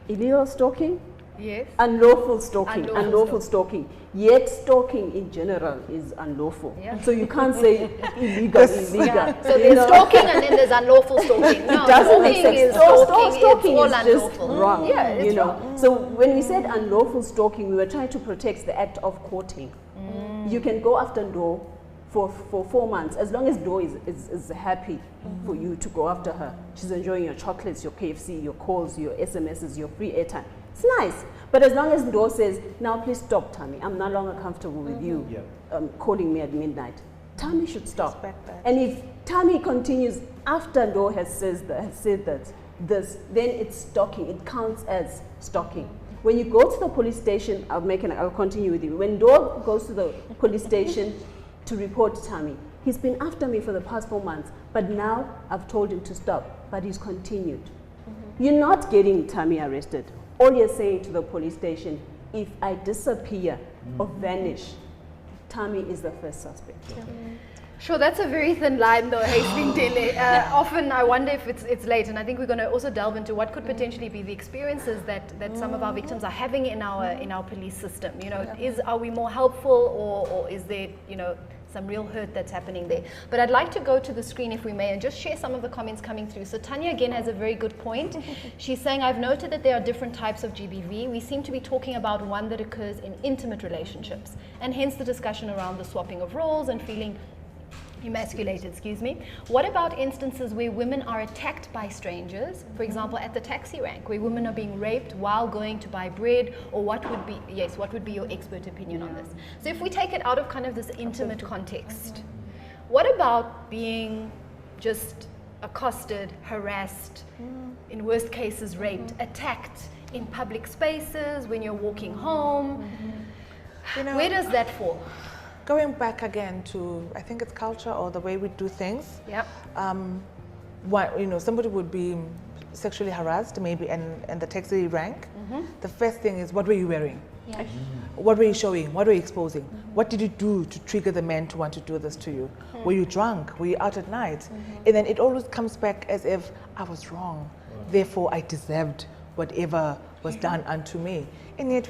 Illegal stalking? Yes. Unlawful stalking. Unlawful stalking. Yet stalking in general is unlawful. Yeah. So you can't say illegal. Yeah. So there's stalking and then there's unlawful stalking. No, it doesn't make stalking sense. is stalking. Stalking it's all is unlawful. just wrong. Yeah, it's you know. wrong. So when we said unlawful stalking, we were trying to protect the act of courting. You can go after Ndo for 4 months, as long as Ndo is happy for you to go after her. She's enjoying your chocolates, your KFC, your calls, your SMSs, your free airtime. It's nice. But as long as Ndo says, now please stop, Tammy, I'm no longer comfortable with you calling me at midnight, Tammy should stop. And if Tammy continues after Ndo has said that, then it's stalking. It counts as stalking. When you go to the police station, I'll continue with you. When Ndo goes to the police station to report Tammy, he's been after me for the past 4 months, but now I've told him to stop, but he's continued. You're not getting Tammy arrested. All you're saying to the police station, if I disappear or vanish, Tammy is the first suspect. Sure, that's a very thin line though, hey, Slindele. Often I wonder if it's late, and I think we're going to also delve into what could potentially be the experiences that some of our victims are having in our police system. You know, are we more helpful, or is there, you know, some real hurt that's happening there? But I'd like to go to the screen, if we may, and just share some of the comments coming through. So Tanya again has a very good point. She's saying, I've noted that there are different types of GBV. We seem to be talking about one that occurs in intimate relationships, and hence the discussion around the swapping of roles and feeling emasculated, excuse me. What about instances where women are attacked by strangers, for example at the taxi rank, where women are being raped while going to buy bread, or what would be your expert opinion on this? So if we take it out of kind of this intimate context, what about being just accosted, harassed, in worst cases raped, attacked in public spaces, when you're walking home? You know, where does that fall? Going back again to, I think it's culture or the way we do things. Yep. Somebody would be sexually harassed, maybe, and the taxi rank. The first thing is, what were you wearing? Yeah. What were you showing? What were you exposing? What did you do to trigger the man to want to do this to you? Were you drunk? Were you out at night? And then it always comes back as if I was wrong. Therefore, I deserved whatever was done unto me. And yet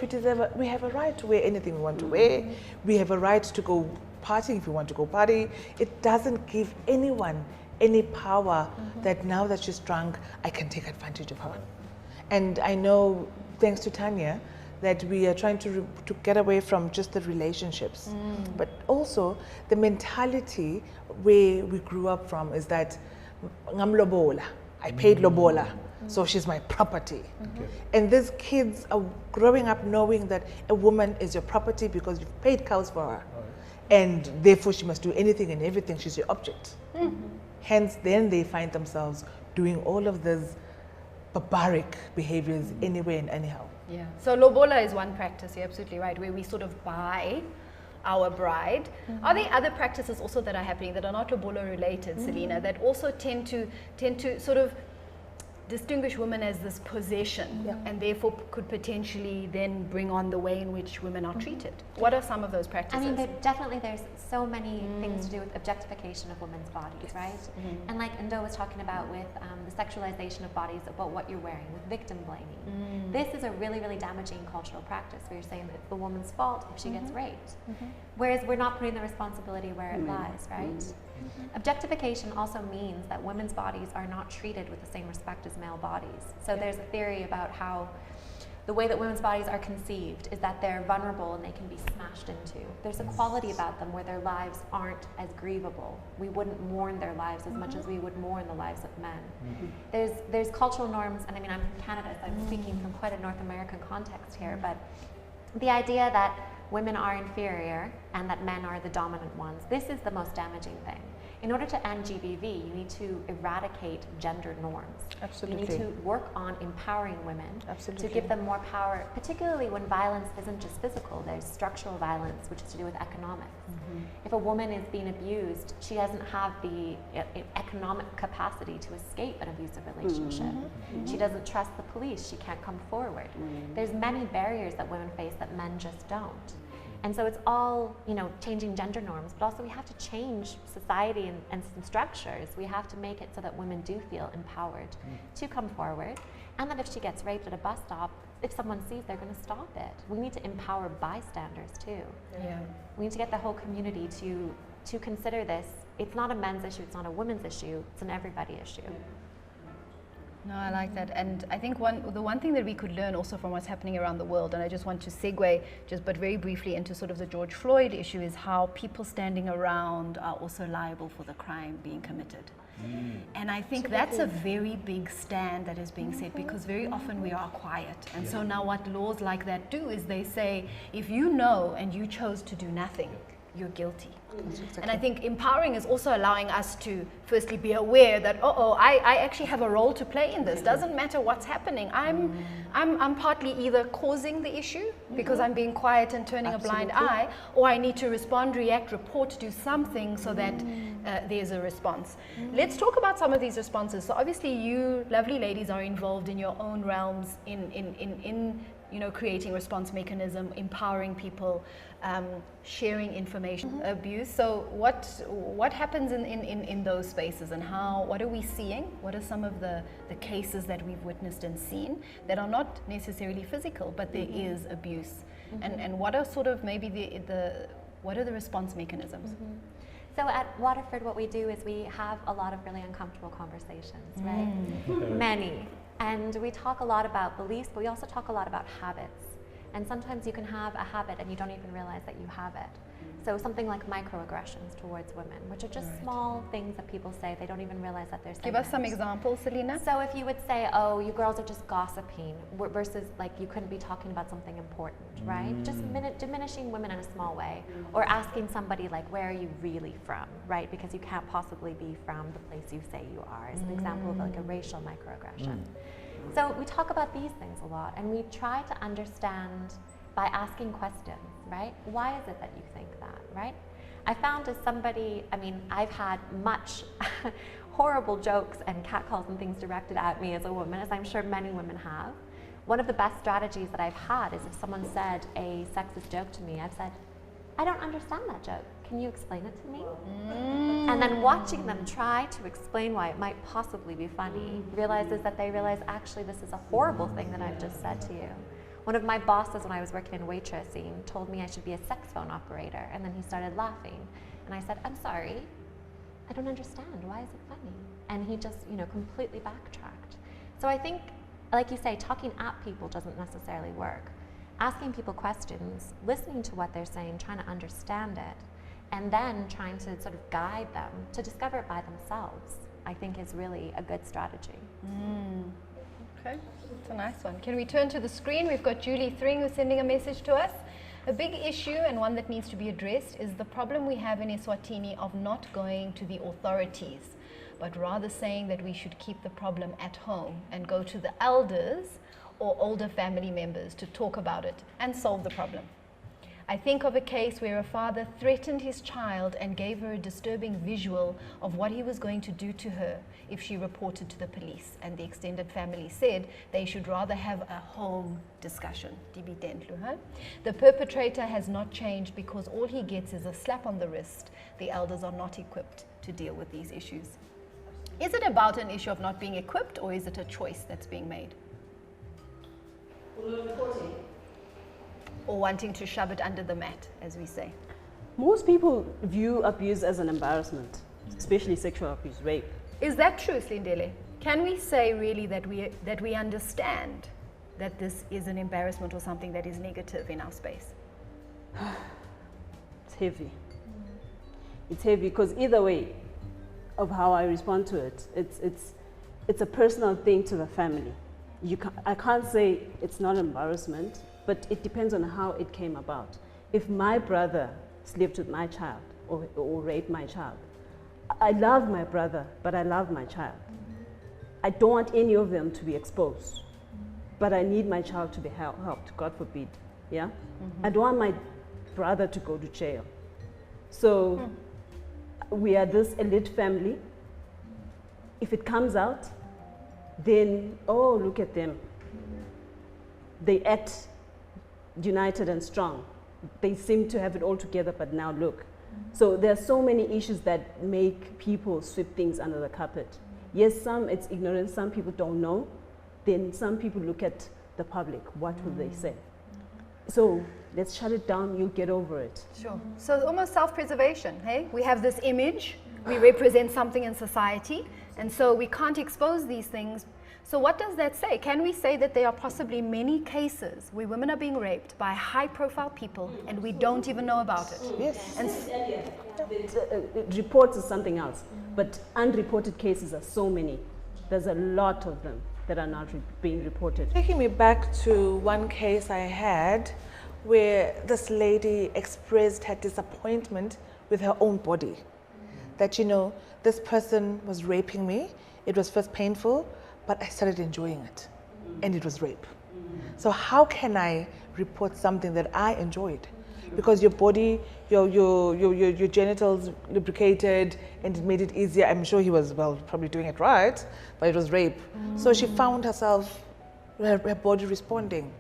we have a right to wear anything we want to wear. We have a right to go partying if we want to go party. It doesn't give anyone any power that now that she's drunk, I can take advantage of her. And I know, thanks to Tanya, that we are trying to get away from just the relationships. But also the mentality where we grew up from is that ngam lobola, I paid lobola, so she's my property. And these kids are growing up knowing that a woman is your property because you've paid cows for her. And therefore she must do anything and everything, she's your object. Hence then they find themselves doing all of these barbaric behaviors anywhere and anyhow. Yeah. So lobola is one practice, you're absolutely right, where we sort of buy our bride. Are there other practices also that are happening that are not lobola related, Selena, that also tend to sort of distinguish women as this possession, and therefore could potentially then bring on the way in which women are treated? What are some of those practices? I mean, there's so many things to do with objectification of women's bodies, right? And like Ndo was talking about with the sexualization of bodies, about what you're wearing, with victim blaming. This is a really, really damaging cultural practice where you're saying that it's the woman's fault if she gets raped. Whereas we're not putting the responsibility where it lies, right? Objectification also means that women's bodies are not treated with the same respect as male bodies. So there's a theory about how the way that women's bodies are conceived is that they're vulnerable and they can be smashed into. There's a quality about them where their lives aren't as grievable. We wouldn't mourn their lives as much as we would mourn the lives of men. There's cultural norms, and I mean, I'm from Canada, so I'm speaking from quite a North American context here, but the idea that women are inferior and that men are the dominant ones. This is the most damaging thing. In order to end GBV, you need to eradicate gender norms. Absolutely. You need to work on empowering women. Absolutely. To give them more power, particularly when violence isn't just physical. There's structural violence, which is to do with economics. If a woman is being abused, she doesn't have the economic capacity to escape an abusive relationship. She doesn't trust the police. She can't come forward. There's many barriers that women face that men just don't. And so it's all, you know, changing gender norms, but also we have to change society and some structures. We have to make it so that women do feel empowered to come forward, and that if she gets raped at a bus stop, if someone sees, they're going to stop it. We need to empower bystanders too. Yeah. We need to get the whole community to consider this. It's not a men's issue, it's not a women's issue, it's an everybody issue. No, I like that. And I think the one thing that we could learn also from what's happening around the world, and I just want to segue but very briefly into sort of the George Floyd issue, is how people standing around are also liable for the crime being committed. And I think that's a very big stand that is being said, because very often we are quiet. And so now what laws like that do is they say, if you know and you chose to do nothing, you're guilty. And I think empowering is also allowing us to firstly be aware that, I actually have a role to play in this. Doesn't matter what's happening. I'm partly either causing the issue because I'm being quiet and turning a blind eye, or I need to respond, react, report, do something so that there's a response. Let's talk about some of these responses. So obviously you lovely ladies are involved in your own realms in you know, creating response mechanism, empowering people, sharing information, abuse. So what happens in those spaces, and what are we seeing? What are some of the cases that we've witnessed and seen that are not necessarily physical, but there is abuse? And what are sort of maybe what are the response mechanisms? So at Waterford, what we do is we have a lot of really uncomfortable conversations, right? Many. And we talk a lot about beliefs, but we also talk a lot about habits. And sometimes you can have a habit and you don't even realize that you have it. So something like microaggressions towards women, which are just small things that people say, they don't even realize that they're saying. Give us some examples, Selena. So if you would say, oh, you girls are just gossiping, versus like you couldn't be talking about something important, right? Just diminishing women in a small way, or asking somebody like, where are you really from, right? Because you can't possibly be from the place you say you are, is an example of like a racial microaggression. So we talk about these things a lot, and we try to understand by asking questions, right? Why is it that you think that, right? I found as somebody, I mean, I've had much horrible jokes and catcalls and things directed at me as a woman, as I'm sure many women have. One of the best strategies that I've had is if someone said a sexist joke to me, I've said, I don't understand that joke. Can you explain it to me? And then watching them try to explain why it might possibly be funny realizes that they realize, actually, this is a horrible thing that I've just said to you. One of my bosses, when I was working in waitressing, told me I should be a sex phone operator, and then he started laughing. And I said, I'm sorry, I don't understand. Why is it funny? And he just, you know, completely backtracked. So I think, like you say, talking at people doesn't necessarily work. Asking people questions, listening to what they're saying, trying to understand it, and then trying to sort of guide them to discover it by themselves, I think is really a good strategy. Okay, that's a nice one. Can we turn to the screen? We've got Julie Thring who's sending a message to us. A big issue, and one that needs to be addressed, is the problem we have in Eswatini of not going to the authorities, but rather saying that we should keep the problem at home and go to the elders or older family members to talk about it and solve the problem. I think of a case where a father threatened his child and gave her a disturbing visual of what he was going to do to her if she reported to the police, and the extended family said they should rather have a home discussion. The perpetrator has not changed because all he gets is a slap on the wrist. The elders are not equipped to deal with these issues. Is it about an issue of not being equipped, or is it a choice that's being made? Or wanting to shove it under the mat, as we say? Most people view abuse as an embarrassment, especially sexual abuse, rape. Is that true, Slindele? Can we say really that we understand that this is an embarrassment or something that is negative in our space? It's heavy. It's heavy because either way of how I respond to it, it's a personal thing to the family. I can't say it's not embarrassment, but it depends on how it came about. If my brother slept with my child or raped my child, I love my brother, but I love my child. I don't want any of them to be exposed, but I need my child to be helped, God forbid. Yeah? I don't want my brother to go to jail. So we are this elite family. If it comes out, then, oh, look at them. They act united and strong. They seem to have it all together, but now look. So there are so many issues that make people sweep things under the carpet. Yes, some it's ignorance, some people don't know. Then some people look at the public, what will they say? So let's shut it down, you'll get over it. Sure. So it's almost self-preservation, hey? We have this image, we represent something in society, and so we can't expose these things. So what does that say? Can we say that there are possibly many cases where women are being raped by high-profile people and we don't even know about it? Yes. And Reports is something else, but unreported cases are so many. There's a lot of them that are not being reported. Taking me back to one case I had where this lady expressed her disappointment with her own body. That, you know, this person was raping me. It was first painful, but I started enjoying it, and it was rape. So how can I report something that I enjoyed? Because your body, your genitals lubricated, and it made it easier. I'm sure he was, well, probably doing it right, but it was rape. So she found herself, her body responding.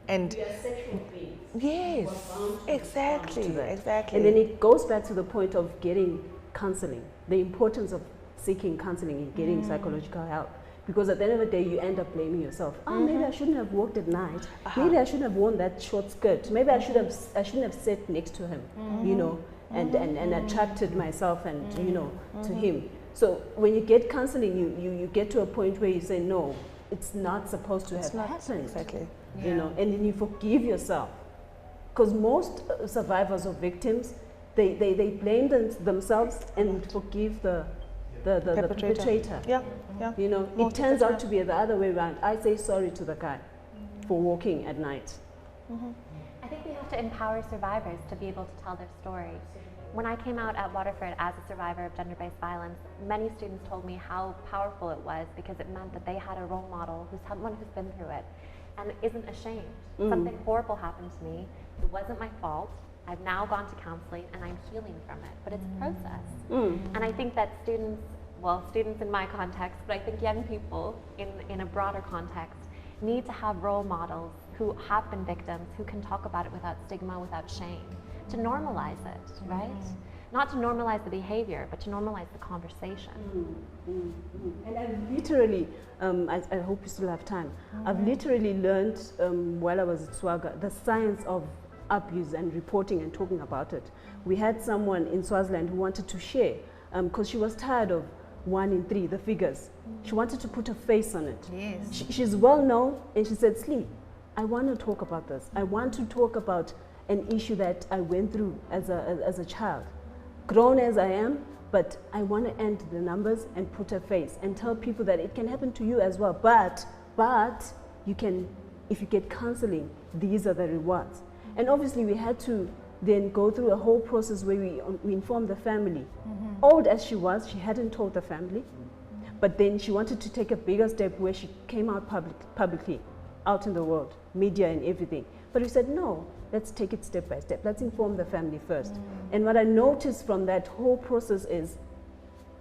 And yes, exactly. And then it goes back to the point of getting counseling, the importance of seeking counseling and getting psychological help. Because at the end of the day, you end up blaming yourself. Oh, maybe I shouldn't have walked at night. Maybe I shouldn't have worn that short skirt. Maybe I shouldn't have sat next to him, you know, and attracted myself and, you know, to him. So when you get counseling, you get to a point where you say, no, it's not supposed to have happened. Exactly. You know, and then you forgive yourself. Because most survivors or victims, they blame themselves and forgive the perpetrator. Yeah. You know, it turns out to be the other way around. I say sorry to the guy for walking at night. I think we have to empower survivors to be able to tell their story. When I came out at Waterford as a survivor of gender-based violence, many students told me how powerful it was because it meant that they had a role model who's someone who's been through it and isn't ashamed. Something horrible happened to me. It wasn't my fault. I've now gone to counseling and I'm healing from it, but it's a process. And I think that students in my context, but I think young people in a broader context need to have role models who have been victims, who can talk about it without stigma, without shame, to normalize it, right? Not to normalize the behavior, but to normalize the conversation. And I've literally, I hope you still have time, I've literally learned while I was at Swaga, the science of abuse and reporting and talking about it. We had someone in Swaziland who wanted to share because she was tired of 1 in 3, the figures. She wanted to put a face on it. yes. She's well known, and she said, Slee, I want to talk about this. I want to talk about an issue that I went through as a child. Grown as I am, but I want to end the numbers and put a face and tell people that it can happen to you as well. But you can, if you get counseling, these are the rewards. And obviously we had to then go through a whole process where we informed the family. Old as she was, she hadn't told the family, but then she wanted to take a bigger step where she came out publicly, out in the world, media and everything. But we said, no, let's take it step by step. Let's inform the family first. And what I noticed from that whole process is,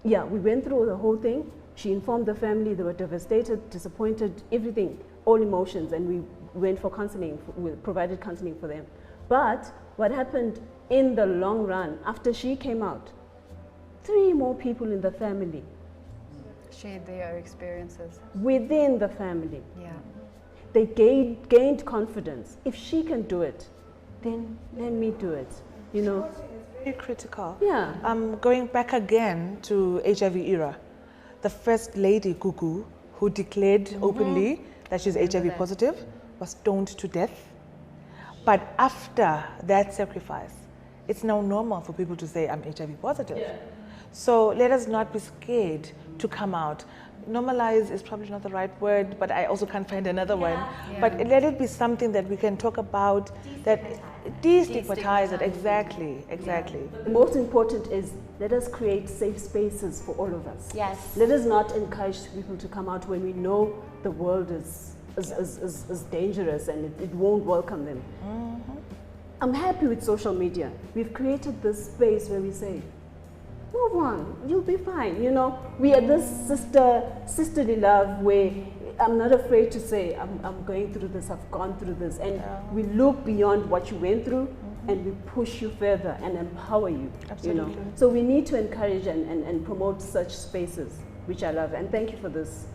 yeah, we went through the whole thing. She informed the family, they were devastated, disappointed, everything, all emotions, and we went for counseling, we provided counseling for them. But what happened in the long run, after she came out, 3 more people in the family Shared their experiences. within the family. Yeah. They gained confidence. If she can do it, then let me do it. You know? It's very critical. Yeah. Going back again to HIV era, the first lady, Gugu, who declared openly that she's HIV positive, was stoned to death. But after that sacrifice, it's now normal for people to say, I'm HIV positive. Yeah. So let us not be scared to come out. Normalize is probably not the right word, but I also can't find another one. Yeah. But let it be something that we can talk about, that destigmatize it. Exactly. The most important is let us create safe spaces for all of us. Yes. Let us not encourage people to come out when we know the world is dangerous and it won't welcome them. I'm happy with social media. We've created this space where we say, move on, you'll be fine. You know, we are this sisterly love where I'm not afraid to say, I'm going through this, I've gone through this. And we look beyond what you went through and we push you further and empower you. Absolutely. You know? So we need to encourage and promote such spaces, which I love. And thank you for this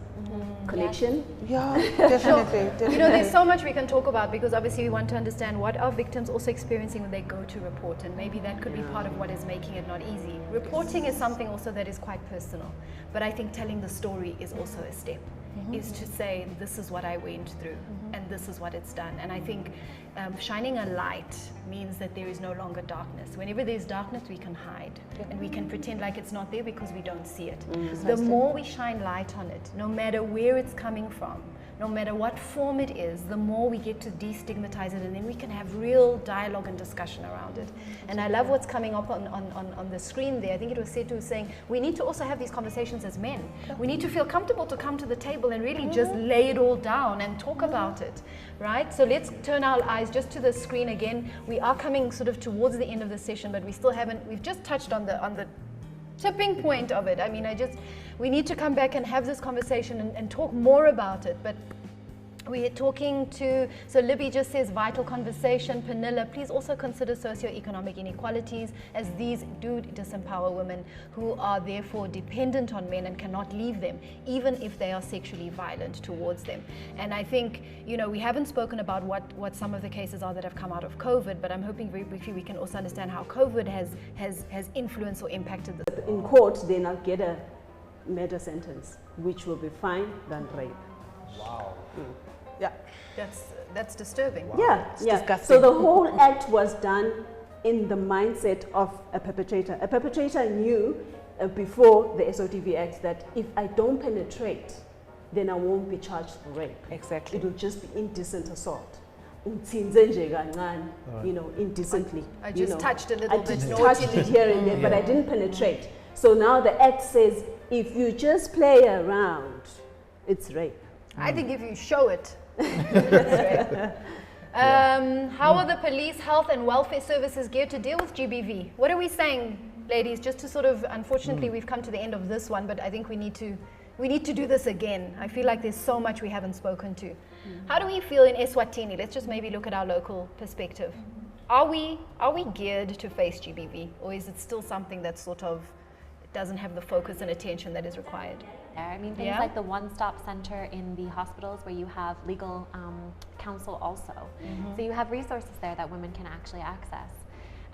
connection. Yeah, definitely. You know, there's so much we can talk about because obviously we want to understand what are victims also experiencing when they go to report, and maybe that could be part of what is making it not easy. Reporting is something also that is quite personal, but I think telling the story is also a step. Is to say, this is what I went through and this is what it's done. And I think shining a light means that there is no longer darkness. Whenever there's darkness, we can hide and we can pretend like it's not there because we don't see it. The more we shine light on it, no matter where it's coming from, no matter what form it is, the more we get to destigmatize it, and then we can have real dialogue and discussion around it. And I love what's coming up on the screen there. I think it was Setu saying, we need to also have these conversations as men. We need to feel comfortable to come to the table and really just lay it all down and talk about it, right? So let's turn our eyes just to the screen again. We are coming sort of towards the end of the session, but we still haven't, we've just touched on the tipping point of it. I mean, we need to come back and have this conversation and talk more about it. But we are talking to, so Libby just says vital conversation. Panilla, please also consider socioeconomic inequalities, as these do disempower women who are therefore dependent on men and cannot leave them, even if they are sexually violent towards them. And I think, you know, we haven't spoken about what some of the cases are that have come out of COVID, but I'm hoping very briefly we can also understand how COVID has influenced or impacted this. In court, they now get a murder sentence, which will be fine than rape. Wow. Yeah. That's disturbing. Wow. Yeah, yeah. disgusting. So the whole act was done in the mindset of a perpetrator. A perpetrator knew before the SOTV Act that if I don't penetrate, then I won't be charged for rape. Exactly. It will just be indecent assault. You know, indecently. I just touched a little I bit. just touched it here and there, but I didn't penetrate. So now the act says, if you just play around, it's rape. I think if you show it, it's rape. How are the police, health and welfare services geared to deal with GBV? What are we saying, ladies? Just to sort of, unfortunately, we've come to the end of this one, but I think we need to do this again. I feel like there's so much we haven't spoken to. How do we feel in Eswatini? Let's just maybe look at our local perspective. Are we geared to face GBV, or is it still something that sort of doesn't have the focus and attention that is required? I mean, things like the one-stop center in the hospitals where you have legal counsel also. So you have resources there that women can actually access.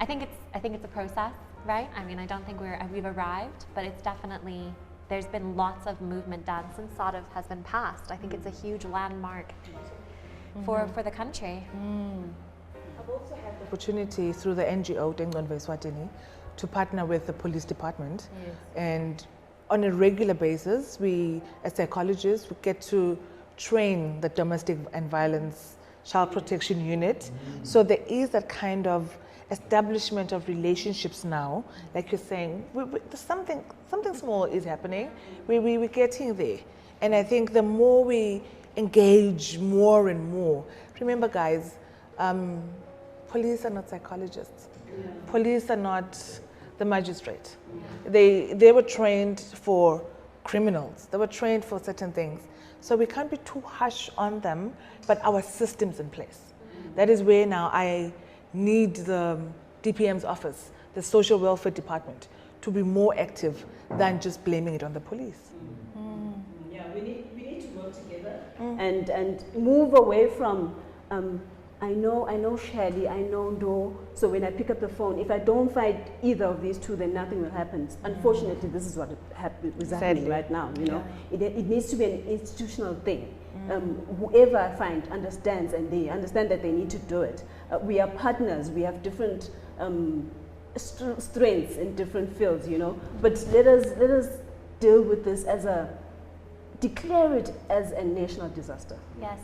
I think it's a process, right? I mean, I don't think we've arrived, but it's definitely, there's been lots of movement done since SOTV has been passed. I think it's a huge landmark for the country. I've also had the opportunity through the NGO Genderbased to partner with the police department, and on a regular basis, we, as psychologists, we get to train the domestic and violence child protection unit. So there is that kind of establishment of relationships now. Like you're saying, there's something small is happening. We're getting there. And I think the more we engage more and more, remember guys, police are not psychologists. Police are not the magistrate. They were trained for criminals. They were trained for certain things. So we can't be too harsh on them, but our system's in place. That is where now I need the DPM's office, the social welfare department, to be more active than just blaming it on the police. Yeah, we need to work together and move away from I know Shirley, I know Ndo, so when I pick up the phone, if I don't find either of these two, then nothing will happen. Unfortunately, this is what is happening right now, you know. It needs to be an institutional thing. Whoever I find understands, and they understand that they need to do it. We are partners, we have different strengths in different fields, you know, but let us deal with this declare it as a national disaster. Yes.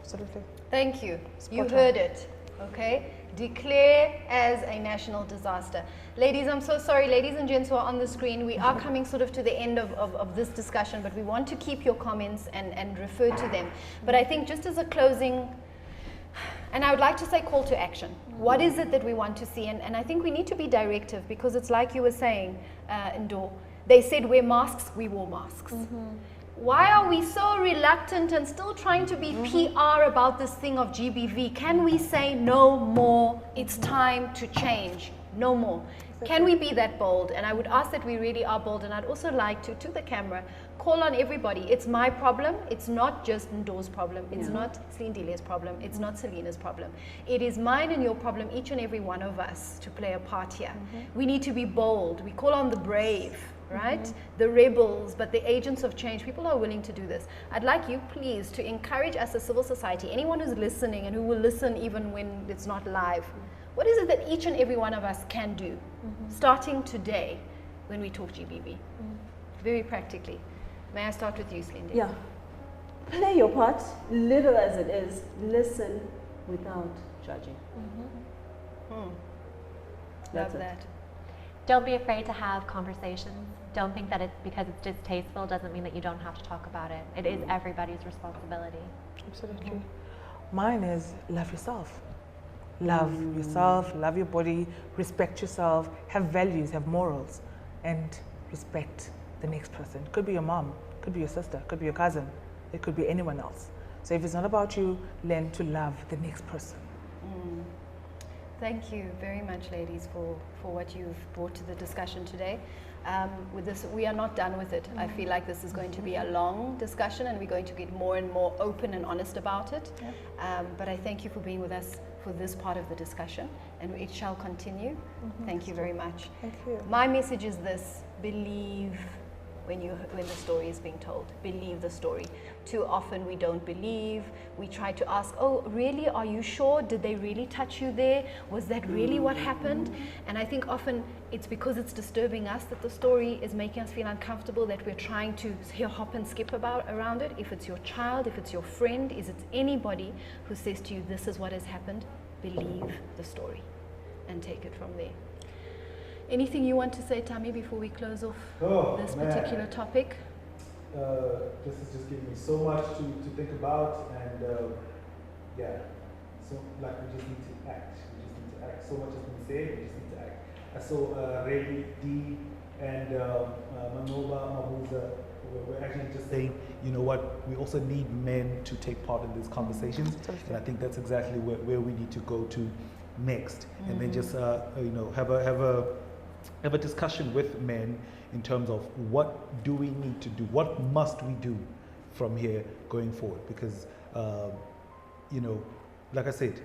Absolutely. Thank you. You heard it. okay? Declare as a national disaster. Ladies, I'm so sorry, ladies and gents who are on the screen, we are coming sort of to the end of this discussion, but we want to keep your comments and refer to them. But I think just as a closing, and I would like to say call to action. What is it that we want to see? And I think we need to be directive, because it's like you were saying, Ndo, they said wear masks, we wore masks. Why are we so reluctant and still trying to be PR about this thing of GBV? Can we say no more? It's time to change. No more. Can we be that bold? And I would ask that we really are bold. And I'd also like to the camera, call on everybody. It's my problem. It's not just Ndo's problem. It's not Slindele's problem. It's not Selena's problem. It is mine and your problem, each and every one of us, to play a part here. We need to be bold. We call on the brave, right? The rebels, but the agents of change. People are willing to do this. I'd like you, please, to encourage us as civil society, anyone who's listening and who will listen even when it's not live. What is it that each and every one of us can do, starting today, when we talk GBV? Very practically. May I start with you, Slindele? Yeah. Play your part, little as it is. Listen without judging. Love that. Don't be afraid to have conversations. Don't think that because it's distasteful doesn't mean that you don't have to talk about it. It is everybody's responsibility. Absolutely. Mine is love yourself. Love yourself, love your body, respect yourself, have values, have morals, and respect the next person. Could be your mom, could be your sister, could be your cousin, it could be anyone else. So if it's not about you, learn to love the next person. Thank you very much, ladies, for what you've brought to the discussion today. With this, we are not done with it. I feel like this is going to be a long discussion, and we're going to get more and more open and honest about it. But I thank you for being with us for this part of the discussion, and it shall continue. Thank you very much. Thank you. My message is this: believe when the story is being told. Believe the story. Too often we don't believe. We try to ask, oh, really? Are you sure? Did they really touch you there? Was that really what happened? And I think often it's because it's disturbing us that the story is making us feel uncomfortable, that we're trying to hop and skip around it. If it's your child, if it's your friend, if it's anybody who says to you, this is what has happened, believe the story and take it from there. Anything you want to say, Tammy, before we close off this particular topic? This is just giving me so much to think about, and so like we just need to act. We just need to act. So much has been said, we just need to act. I saw Ray, D, and Manoba, Mabuza were actually just saying, you know what, we also need men to take part in these conversations, and I think that's exactly where we need to go to next, and then just you know, have a discussion with men in terms of what do we need to do, what must we do from here going forward, because you know, like I said,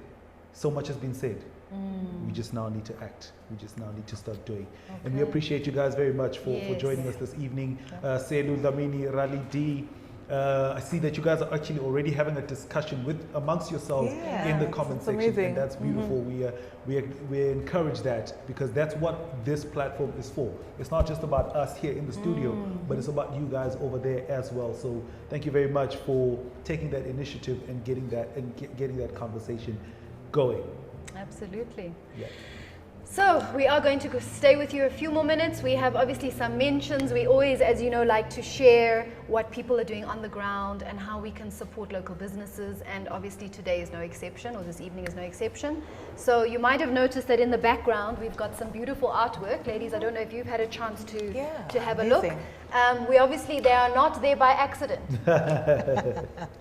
so much has been said. We just now need to act. We just now need to start doing. And we appreciate you guys very much for joining us this evening. Selu, Lamini, Rally D. I see that you guys are actually already having a discussion amongst yourselves in the comment section, amazing. and that's beautiful. We encourage that, because that's what this platform is for. It's not just about us here in the studio, but it's about you guys over there as well. So thank you very much for taking that initiative and getting that conversation going. Absolutely. Yeah. So we are going to stay with you a few more minutes. We have obviously some mentions. We always, as you know, like to share what people are doing on the ground and how we can support local businesses. And obviously today is no exception, or this evening is no exception. So you might have noticed that in the background we've got some beautiful artwork. Ladies, I don't know if you've had a chance to have a look. We obviously, they are not there by accident.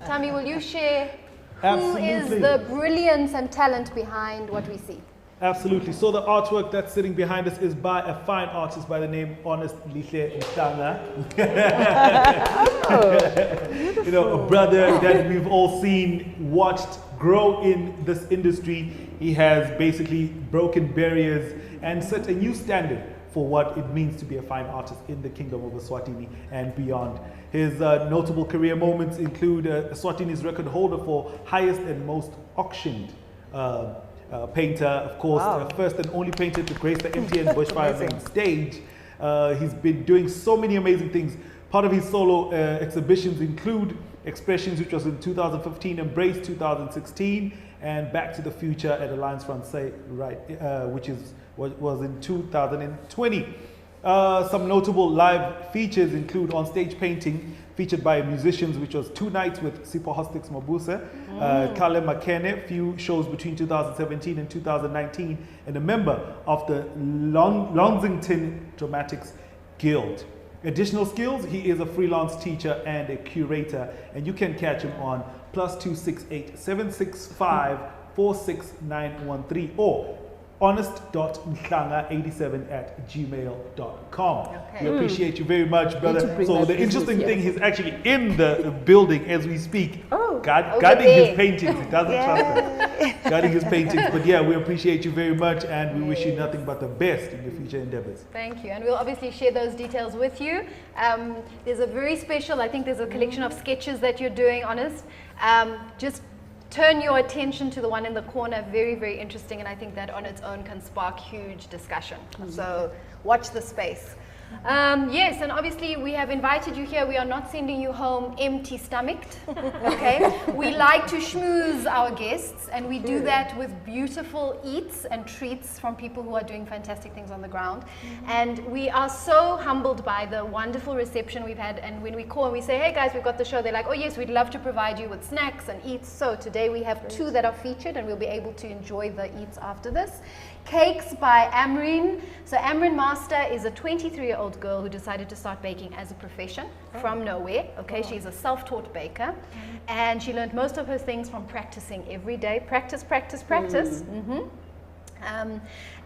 Tammy, will you share who is the brilliance and talent behind what we see? Absolutely. So the artwork that's sitting behind us is by a fine artist by the name Honest Lihle Mhlanga. You know, a brother that we've all seen, watched grow in this industry. He has basically broken barriers and set a new standard for what it means to be a fine artist in the Kingdom of Eswatini and beyond. His notable career moments include Eswatini's record holder for highest and most auctioned painter, of course, first and only painter to grace the MTN Bushfire main stage. He's been doing so many amazing things. Part of his solo exhibitions include Expressions, which was in 2015, Embrace 2016, and Back to the Future at Alliance Francaise, which was in 2020. Some notable live features include on-stage painting featured by musicians, which was 2 nights with Sipho Hostix Mabuse, Kale Makene, few shows between 2017 and 2019, and a member of the Lonsington Dramatics Guild. Additional skills, he is a freelance teacher and a curator, and you can catch him on +268 765 46913 or honest.mhlanga87@gmail.com. Okay. We appreciate you very much, brother. bring So that the business, interesting yes. thing, he's actually in the building as we speak, Oh, guarding there. his paintings. He doesn't trust us. Guarding his paintings. But yeah, we appreciate you very much, and we wish you nothing but the best in your future endeavors. Thank you, and we'll obviously share those details with you. There's a very special, I think there's a collection of sketches that you're doing, Honest. Just turn your attention to the one in the corner, very, very interesting, and I think that on its own can spark huge discussion. So watch the space. Yes, and obviously we have invited you here. We are not sending you home empty-stomached, okay? We like to schmooze our guests, and we do that with beautiful eats and treats from people who are doing fantastic things on the ground. And we are so humbled by the wonderful reception we've had, and when we call and we say, hey guys, we've got the show, they're like, oh yes, we'd love to provide you with snacks and eats. So today we have 2 that are featured, and we'll be able to enjoy the eats after this. Cakes by Amreen. So Amreen Master is a 23-year-old girl who decided to start baking as a profession from nowhere. Okay, she's a self-taught baker, and she learned most of her things from practicing every day. Practice, practice, practice.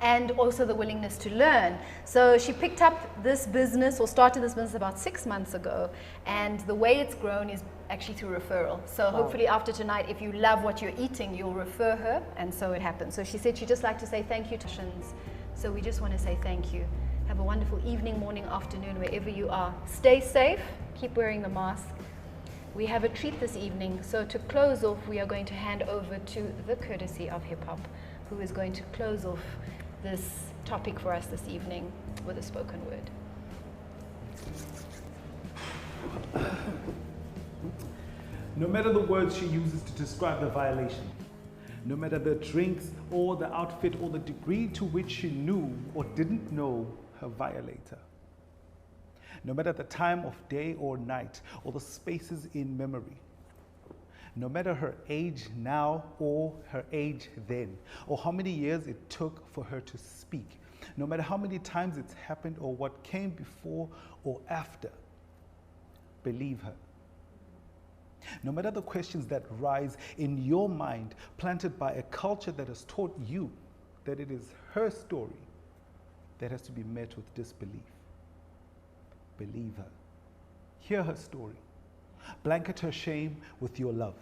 And also the willingness to learn. So she picked up this business, or started this business about 6 months ago, and the way it's grown is actually through referral. So hopefully after tonight, if you love what you're eating, you'll refer her, and so it happens. So she said she'd just like to say thank you to Shins. So we just want to say thank you. Have a wonderful evening, morning, afternoon, wherever you are. Stay safe, keep wearing the mask. We have a treat this evening, so to close off, we are going to hand over to the courtesy of hip hop, who is going to close off this topic for us this evening with a spoken word. No matter the words she uses to describe the violation, no matter the drinks or the outfit or the degree to which she knew or didn't know her violator, no matter the time of day or night or the spaces in memory, no matter her age now or her age then, or how many years it took for her to speak, no matter how many times it's happened or what came before or after, believe her. No matter the questions that rise in your mind, planted by a culture that has taught you that it is her story that has to be met with disbelief, believe her. Hear her story. Blanket her shame with your love.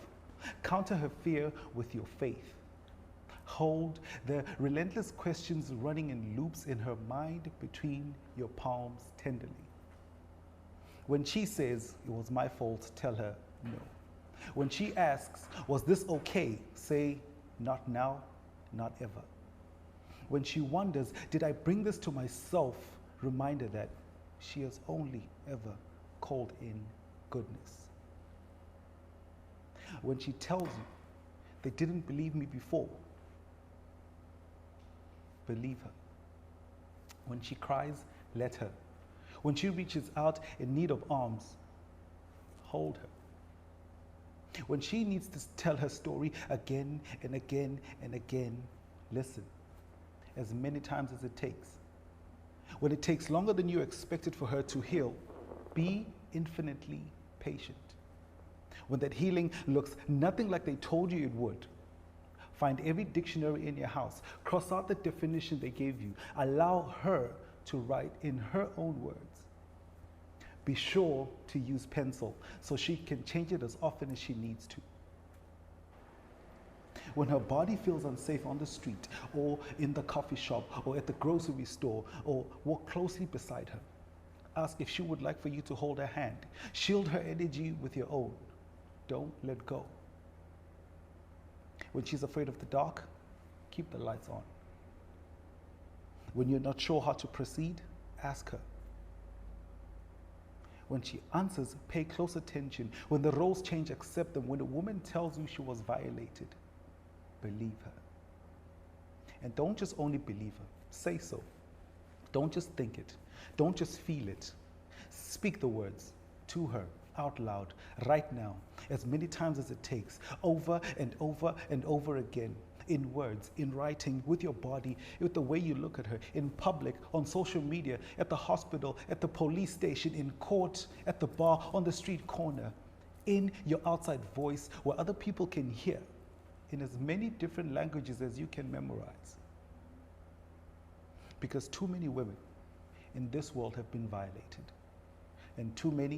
Counter her fear with your faith. Hold the relentless questions running in loops in her mind between your palms tenderly. When she says, it was my fault, tell her no. When she asks, was this okay? Say, not now, not ever. When she wonders, did I bring this to myself? Remind her that she has only ever called in goodness. When she tells you they didn't believe me before, believe her. When she cries, let her. When she reaches out in need of arms, hold her. When she needs to tell her story again and again and again, listen as many times as it takes. When it takes longer than you expected for her to heal, be infinitely patient. When that healing looks nothing like they told you it would, find every dictionary in your house, cross out the definition they gave you, allow her to write in her own words. Be sure to use pencil so she can change it as often as she needs to. When her body feels unsafe on the street or in the coffee shop or at the grocery store, or walk closely beside her, ask if she would like for you to hold her hand. Shield her energy with your own. Don't let go. When she's afraid of the dark, keep the lights on. When you're not sure how to proceed, ask her. When she answers, pay close attention. When the roles change, accept them. When a woman tells you she was violated, believe her. And don't just only believe her, say so. Don't just think it. Don't just feel it. Speak the words to her out loud right now, as many times as it takes, over and over and over again, in words, in writing, with your body, with the way you look at her, in public, on social media, at the hospital, at the police station, in court, at the bar, on the street corner, in your outside voice where other people can hear, in as many different languages as you can memorize. Because too many women in this world have been violated, and too many